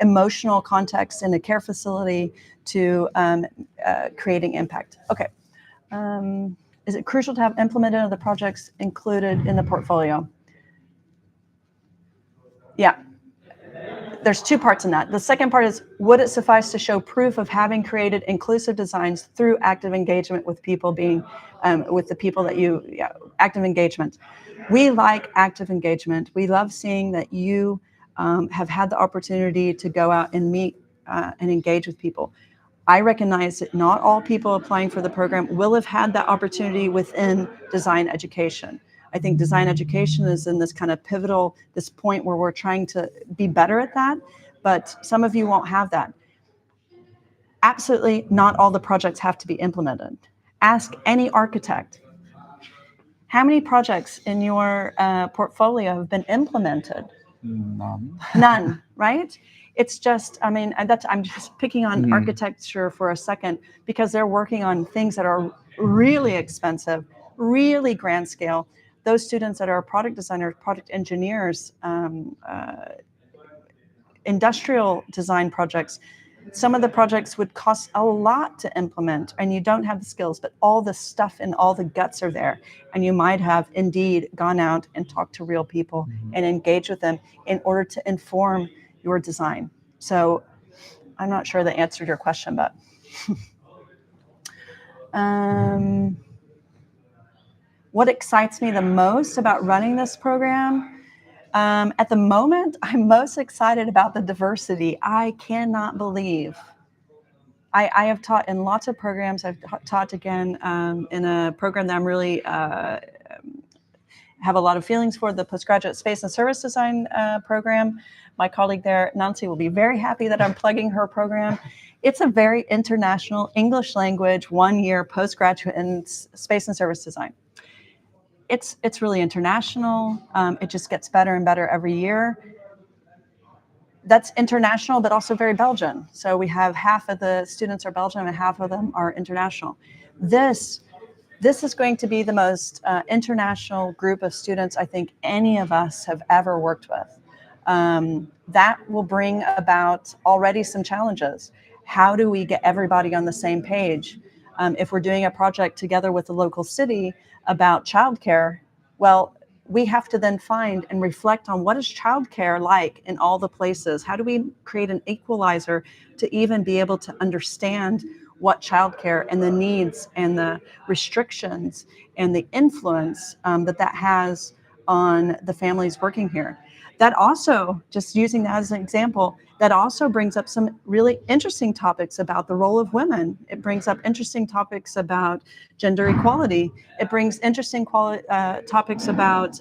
emotional context in a care facility, to creating impact. Okay. Is it crucial to have implemented other projects included in the portfolio? Yeah. There's two parts in that. The second part is, would it suffice to show proof of having created inclusive designs through active engagement with people being, with the people that you, active engagement. We like active engagement. We love seeing that you have had the opportunity to go out and meet and engage with people. I recognize that not all people applying for the program will have had that opportunity within design education. I think design education is in this kind of pivotal, this point where we're trying to be better at that, but some of you won't have that. Absolutely not all the projects have to be implemented. Ask any architect, how many projects in your portfolio have been implemented? None. None, right? It's just, I mean, I'm just picking on architecture for a second, because they're working on things that are really expensive, really grand scale. Those students that are product designers, product engineers, industrial design projects, some of the projects would cost a lot to implement, and you don't have the skills, but all the stuff and all the guts are there. And you might have indeed gone out and talked to real people and engaged with them in order to inform your design. So I'm not sure that answered your question, but what excites me the most about running this program? At the moment, I'm most excited about the diversity. I cannot believe I have taught in lots of programs. I've taught again in a program that I'm really have a lot of feelings for, the postgraduate space and service design program. My colleague there, Nancy, will be very happy that I'm plugging her program. It's a very international English language, 1-year postgraduate in space and service design. It's really international. It just gets better and better every year. That's international, but also very Belgian. So we have half of the students are Belgian and half of them are international. This is going to be the most international group of students I think any of us have ever worked with. That will bring about already some challenges. How do we get everybody on the same page? If we're doing a project together with the local city about childcare, well, we have to then find and reflect on what is childcare like in all the places. How do we create an equalizer to even be able to understand what childcare and the needs and the restrictions and the influence that has on the families working here? That also, just using that as an example, that also brings up some really interesting topics about the role of women. It brings up interesting topics about gender equality. It brings interesting topics about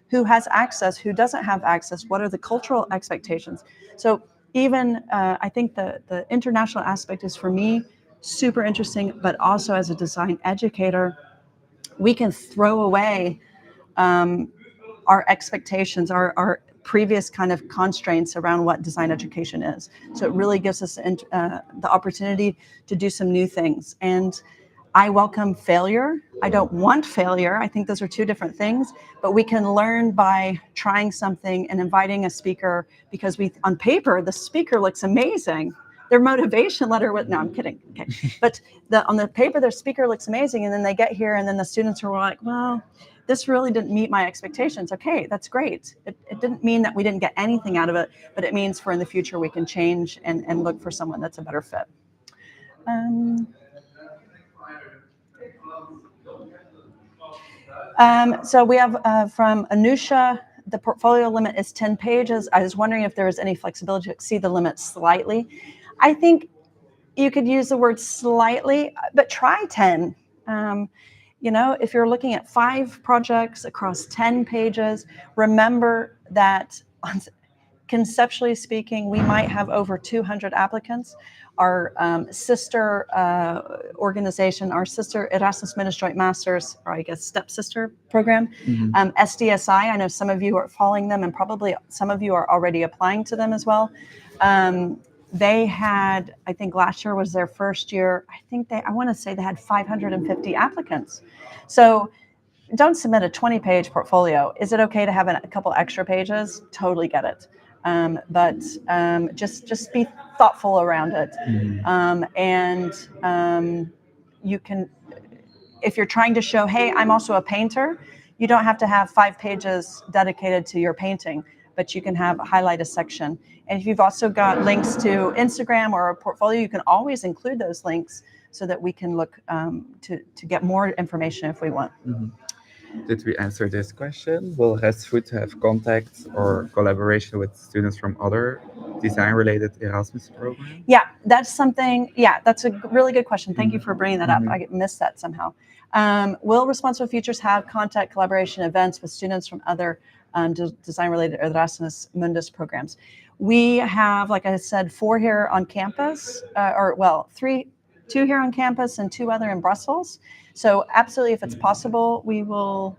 who has access, who doesn't have access, what are the cultural expectations. So even I think the international aspect is, for me, super interesting, but also as a design educator, we can throw away our expectations, our previous kind of constraints around what design education is. So it really gives us the opportunity to do some new things. And I welcome failure. I don't want failure. I think those are two different things, but we can learn by trying something and inviting a speaker, because on paper, the speaker looks amazing. Their motivation letter no, I'm kidding. Okay. But on the paper, their speaker looks amazing. And then they get here and then the students are like, well, this really didn't meet my expectations. Okay, that's great. It didn't mean that we didn't get anything out of it, but it means for in the future we can change and look for someone that's a better fit. So we have from Anusha, the portfolio limit is 10 pages. I was wondering if there was any flexibility to exceed the limit slightly. I think you could use the word slightly, but try 10. If you're looking at 5 projects across 10 pages, remember that conceptually speaking, we might have over 200 applicants. Our sister organization, our sister Erasmus Mundus Joint Masters, or I guess stepsister program, SDSI, I know some of you are following them and probably some of you are already applying to them as well. they had, I think last year was their first year. I want to say they had 550 applicants. So don't submit a 20-page portfolio. Is it okay to have a couple extra pages? Totally get it. But just be thoughtful around it. You can, if you're trying to show, hey, I'm also a painter, you don't have to have 5 pages dedicated to your painting, but you can highlight a section. And if you've also got links to Instagram or a portfolio, you can always include those links so that we can look to get more information if we want. Did we answer this question? Will ResFut have contacts or collaboration with students from other design-related Erasmus programs? Yeah, that's something. Yeah, that's a really good question. Thank you for bringing that up. I missed that somehow. Will Responsible Futures have contact collaboration events with students from other design-related Erasmus Mundus programs? We have, like I said, 4 here on campus, 2 here on campus and 2 other in Brussels. So absolutely, if it's possible, we will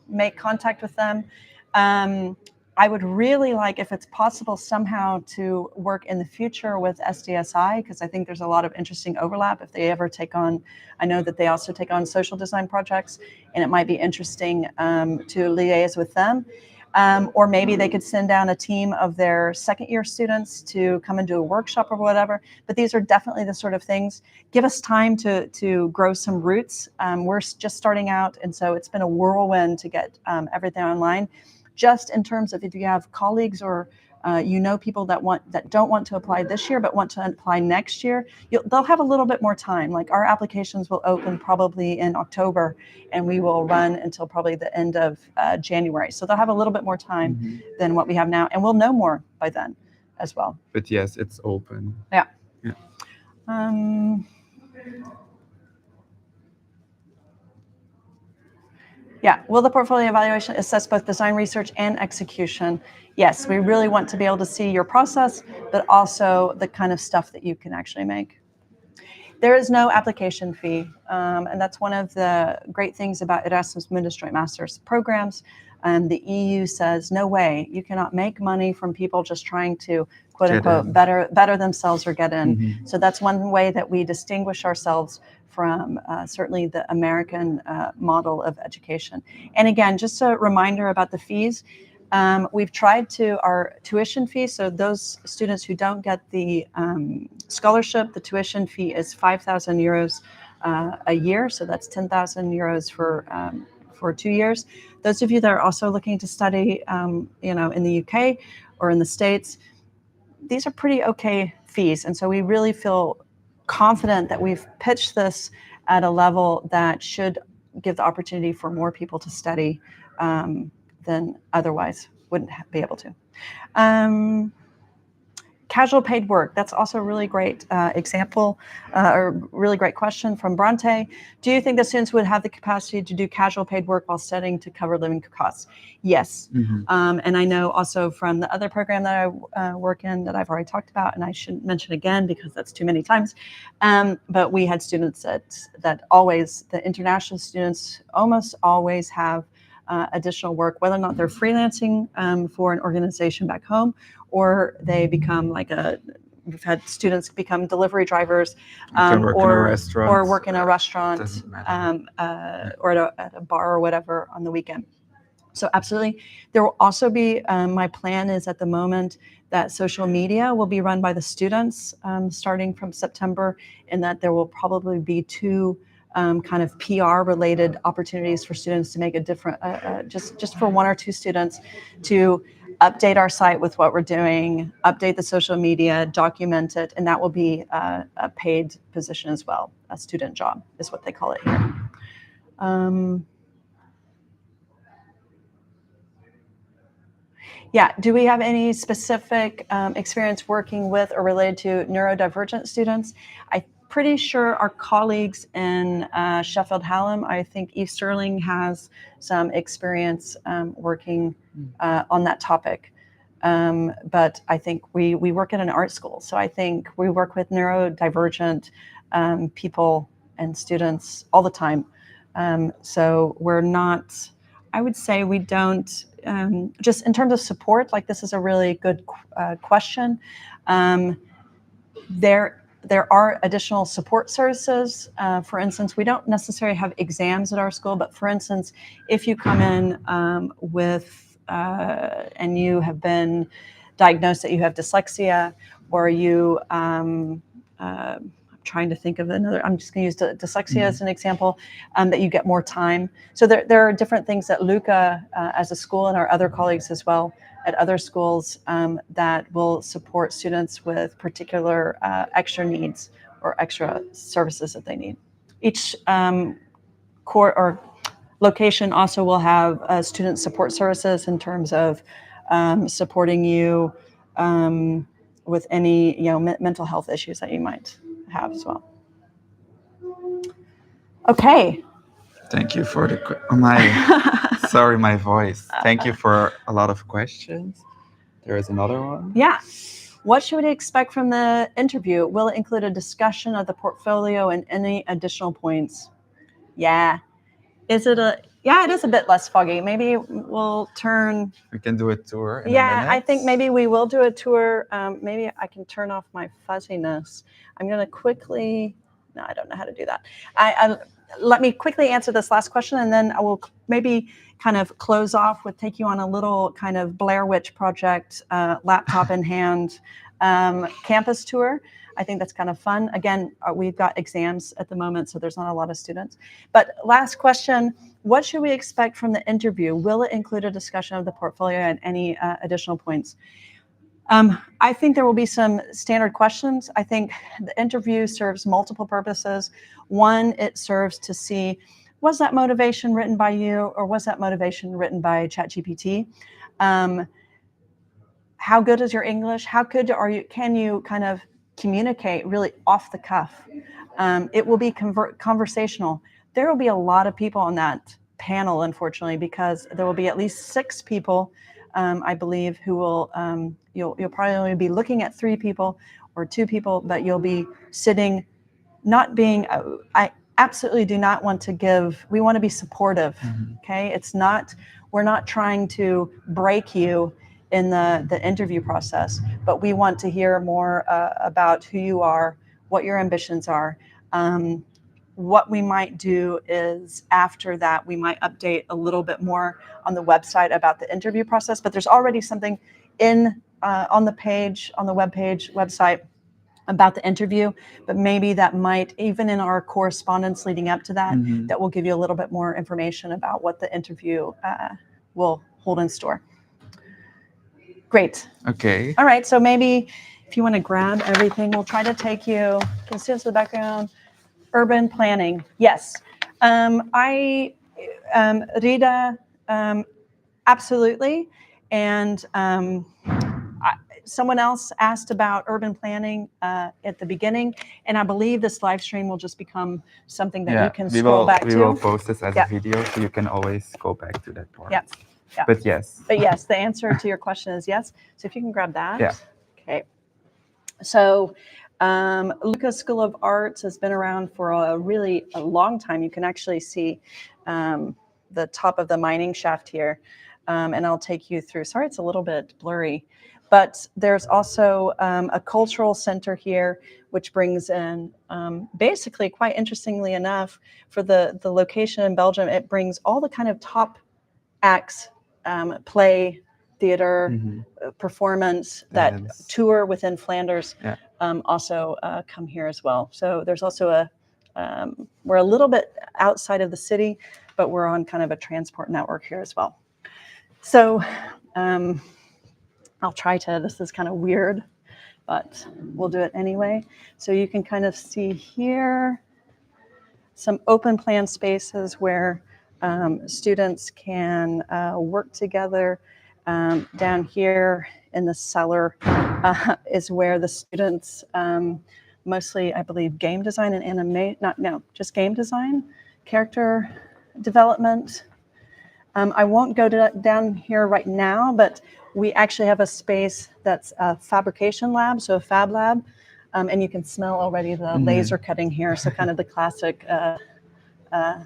make contact with them. I would really like, if it's possible, somehow to work in the future with SDSI, because I think there's a lot of interesting overlap if they ever take on, I know that they also take on social design projects, and it might be interesting to liaise with them. Or maybe they could send down a team of their second-year students to come and do a workshop or whatever. But these are definitely the sort of things. Give us time to grow some roots. We're just starting out, and so it's been a whirlwind to get everything online. Just in terms of if you have colleagues or people that don't want to apply this year but want to apply next year, they'll have a little bit more time. Like our applications will open probably in October, and we will run until probably the end of January. So they'll have a little bit more time than what we have now, and we'll know more by then as well. But yes, it's open. Yeah. Yeah, will the portfolio evaluation assess both design research and execution? Yes, we really want to be able to see your process, but also the kind of stuff that you can actually make. There is no application fee, and that's one of the great things about Erasmus Mundus Joint Master's programs. The EU says, no way, you cannot make money from people just trying to, quote unquote, better themselves or get in. So that's one way that we distinguish ourselves from certainly the American model of education. And again, just a reminder about the fees. We've tried our tuition fee, so those students who don't get the scholarship, the tuition fee is 5,000 euros a year, so that's 10,000 euros for 2 years. Those of you that are also looking to study, in the UK or in the States, these are pretty okay fees, and so we really feel confident that we've pitched this at a level that should give the opportunity for more people to study than otherwise wouldn't be able to. Casual paid work, that's also a really great example, or really great question from Bronte. Do you think the students would have the capacity to do casual paid work while studying to cover living costs? Yes. And I know also from the other program that I work in that I've already talked about, and I shouldn't mention again because that's too many times, but we had students that always, the international students almost always have additional work, whether or not they're freelancing for an organization back home, or they become we've had students become delivery drivers, or work in a restaurant, or at a bar or whatever on the weekend. So absolutely. There will also be, my plan is at the moment that social media will be run by the students starting from September, and that there will probably be 2 kind of PR related opportunities for students to make a different, just for 1 or 2 students to update our site with what we're doing, update the social media, document it, and that will be a paid position as well. A student job is what they call it here. Yeah, do we have any specific experience working with or related to neurodivergent students? I'm pretty sure our colleagues in Sheffield Hallam, I think Eve Sterling has some experience working on that topic. But I think we work at an art school, so I think we work with neurodivergent people and students all the time. So we're not, I would say we don't, just in terms of support, like this is a really good question. There are additional support services. For instance, we don't necessarily have exams at our school, but for instance, if you come in and you have been diagnosed that you have dyslexia, or you, I'm trying to think of another, I'm just going to use dyslexia as an example, that you get more time. So there are different things that Luca, as a school, and our other colleagues as well, at other schools that will support students with particular extra needs or extra services that they need. Each core or location also will have student support services in terms of supporting you with any mental health issues that you might have as well. Okay. Thank you for sorry, my voice. Thank you for a lot of questions. There is another one. Yeah. What should we expect from the interview? Will it include a discussion of the portfolio and any additional points? Yeah. It is a bit less foggy. Maybe we can do a tour in a minute. minute. I think maybe we will do a tour. Maybe I can turn off my fuzziness. I'm going to quickly, no, I don't know how to do that. Let me quickly answer this last question, and then I will maybe kind of close off with take you on a little kind of Blair Witch Project, laptop in hand, campus tour. I think that's kind of fun. Again, we've got exams at the moment, so there's not a lot of students. But last question, what should we expect from the interview? Will it include a discussion of the portfolio and any additional points? I think there will be some standard questions. I think the interview serves multiple purposes. One, it serves to see, was that motivation written by you, or was that motivation written by ChatGPT? How good is your English? How good can you kind of communicate really off the cuff? It will be conversational. There will be a lot of people on that panel, unfortunately, because there will be at least 6 people, I believe, who will, you'll probably only be looking at 3 people or 2 people, but you'll be sitting, not being, I absolutely do not want to give, we want to be supportive, okay? We're not trying to break you in the interview process, but we want to hear more about who you are, what your ambitions are. What we might do is after that, we might update a little bit more on the website about the interview process, but there's already something on the website about the interview, but maybe that might, even in our correspondence leading up to that, that will give you a little bit more information about what the interview will hold in store. Great. Okay. All right, so maybe if you want to grab everything, we'll try to take you, consider the background, urban planning. Yes. Rita, absolutely. And someone else asked about urban planning at the beginning, and I believe this live stream will just become something that you can scroll back to. We will post this as a video, so you can always go back to that part. Yeah. But yes. But yes, the answer to your question is yes. So if you can grab that. Yeah. Okay. So Lucas School of Arts has been around for a long time. You can actually see the top of the mining shaft here. And I'll take you through. Sorry, it's a little bit blurry. But there's also a cultural center here, which brings in, basically, quite interestingly enough, for the location in Belgium, it brings all the kind of top acts, play, theater, performance, that tour within Flanders, also come here as well. So there's also we're a little bit outside of the city, but we're on kind of a transport network here as well. So I'll try to, this is kind of weird, but we'll do it anyway. So you can kind of see here some open plan spaces where students can work together. Down here in the cellar is where the students, mostly, I believe, game design and just game design, character development. I won't go down here right now, but we actually have a space that's a fabrication lab, so a fab lab, and you can smell already the laser cutting here, so kind of the classic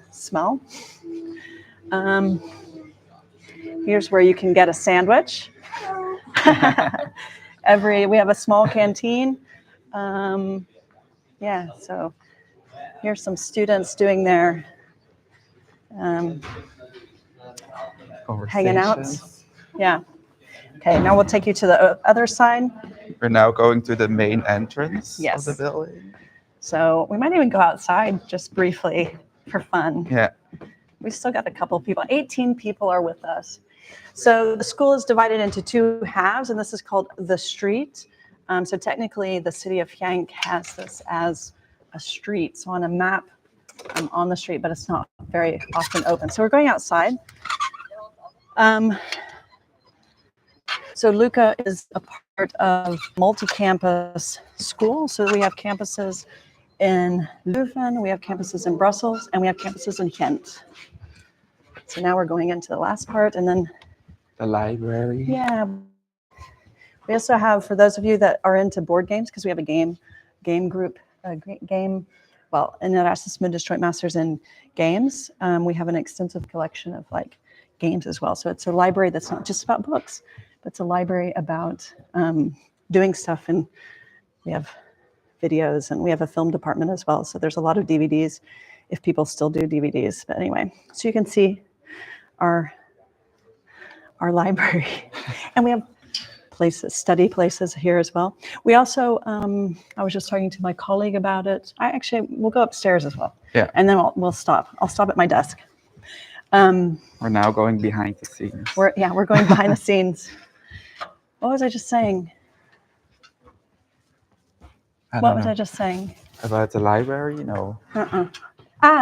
smell. Here's where you can get a sandwich. We have a small canteen. Yeah, so here's some students doing their hanging out. Conversations. Yeah. Okay, now we'll take you to the other side. We're now going to the main entrance of the Yes. building. So we might even go outside just briefly for fun. Yeah. We still got a couple people. 18 people are with us. So the school is divided into two halves, and this is called the street. So technically, the city of Hyank has this as a street. So on a map, I'm on the street, but it's not very often open. So we're going outside. So Luca is a part of multi-campus school. So we have campuses in Leuven, we have campuses in Brussels, and we have campuses in Ghent. So now we're going into the last part, and then The library. yeah. We also have, for those of you that are into board games, because we have a game group, in Erasmus Mundus Joint Masters in games, we have an extensive collection of like games as well. So it's a library that's not just about books, but it's a library about doing stuff. And we have videos, and we have a film department as well. So there's a lot of DVDs, if people still do DVDs. But anyway, so you can see our library, and we have study places here as well. We also, I was just talking to my colleague about it. We'll go upstairs as well. Yeah. And then we'll stop. I'll stop at my desk. We're now going behind the scenes. We're going behind the scenes. What was I just saying? What was I just saying? About the library? No.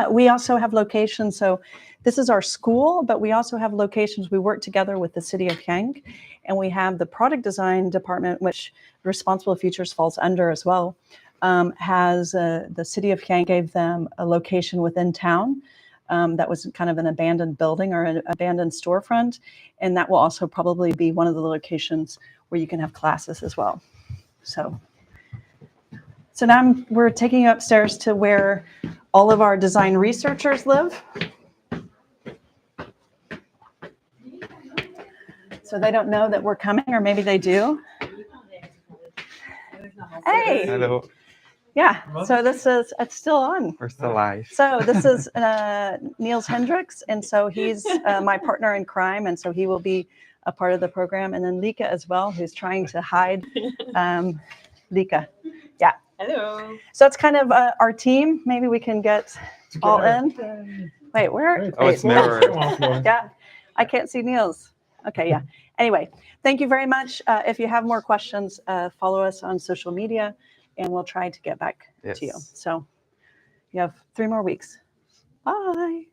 We also have locations. So this is our school, but we also have locations. We work together with the city of Hyank, and we have the product design department, which Responsible Futures falls under as well. The city of Hyank gave them a location within town that was kind of an abandoned building or an abandoned storefront, and that will also probably be one of the locations where you can have classes as well. So now we're taking you upstairs to where all of our design researchers live. So they don't know that we're coming, or maybe they do. Hey. Hello. Yeah, so it's still on. We're still live. So this is Niels Hendricks, and so he's my partner in crime, and so he will be a part of the program. And then Lika as well, who's trying to hide. Lika, yeah. Hello. So it's kind of our team. Maybe we can get all in. Wait, where? Oh, it's mirrored. Yeah, I can't see Niels. Okay, yeah. Anyway, thank you very much. If you have more questions, follow us on social media, and we'll try to get back to you. So you have 3 more weeks. Bye.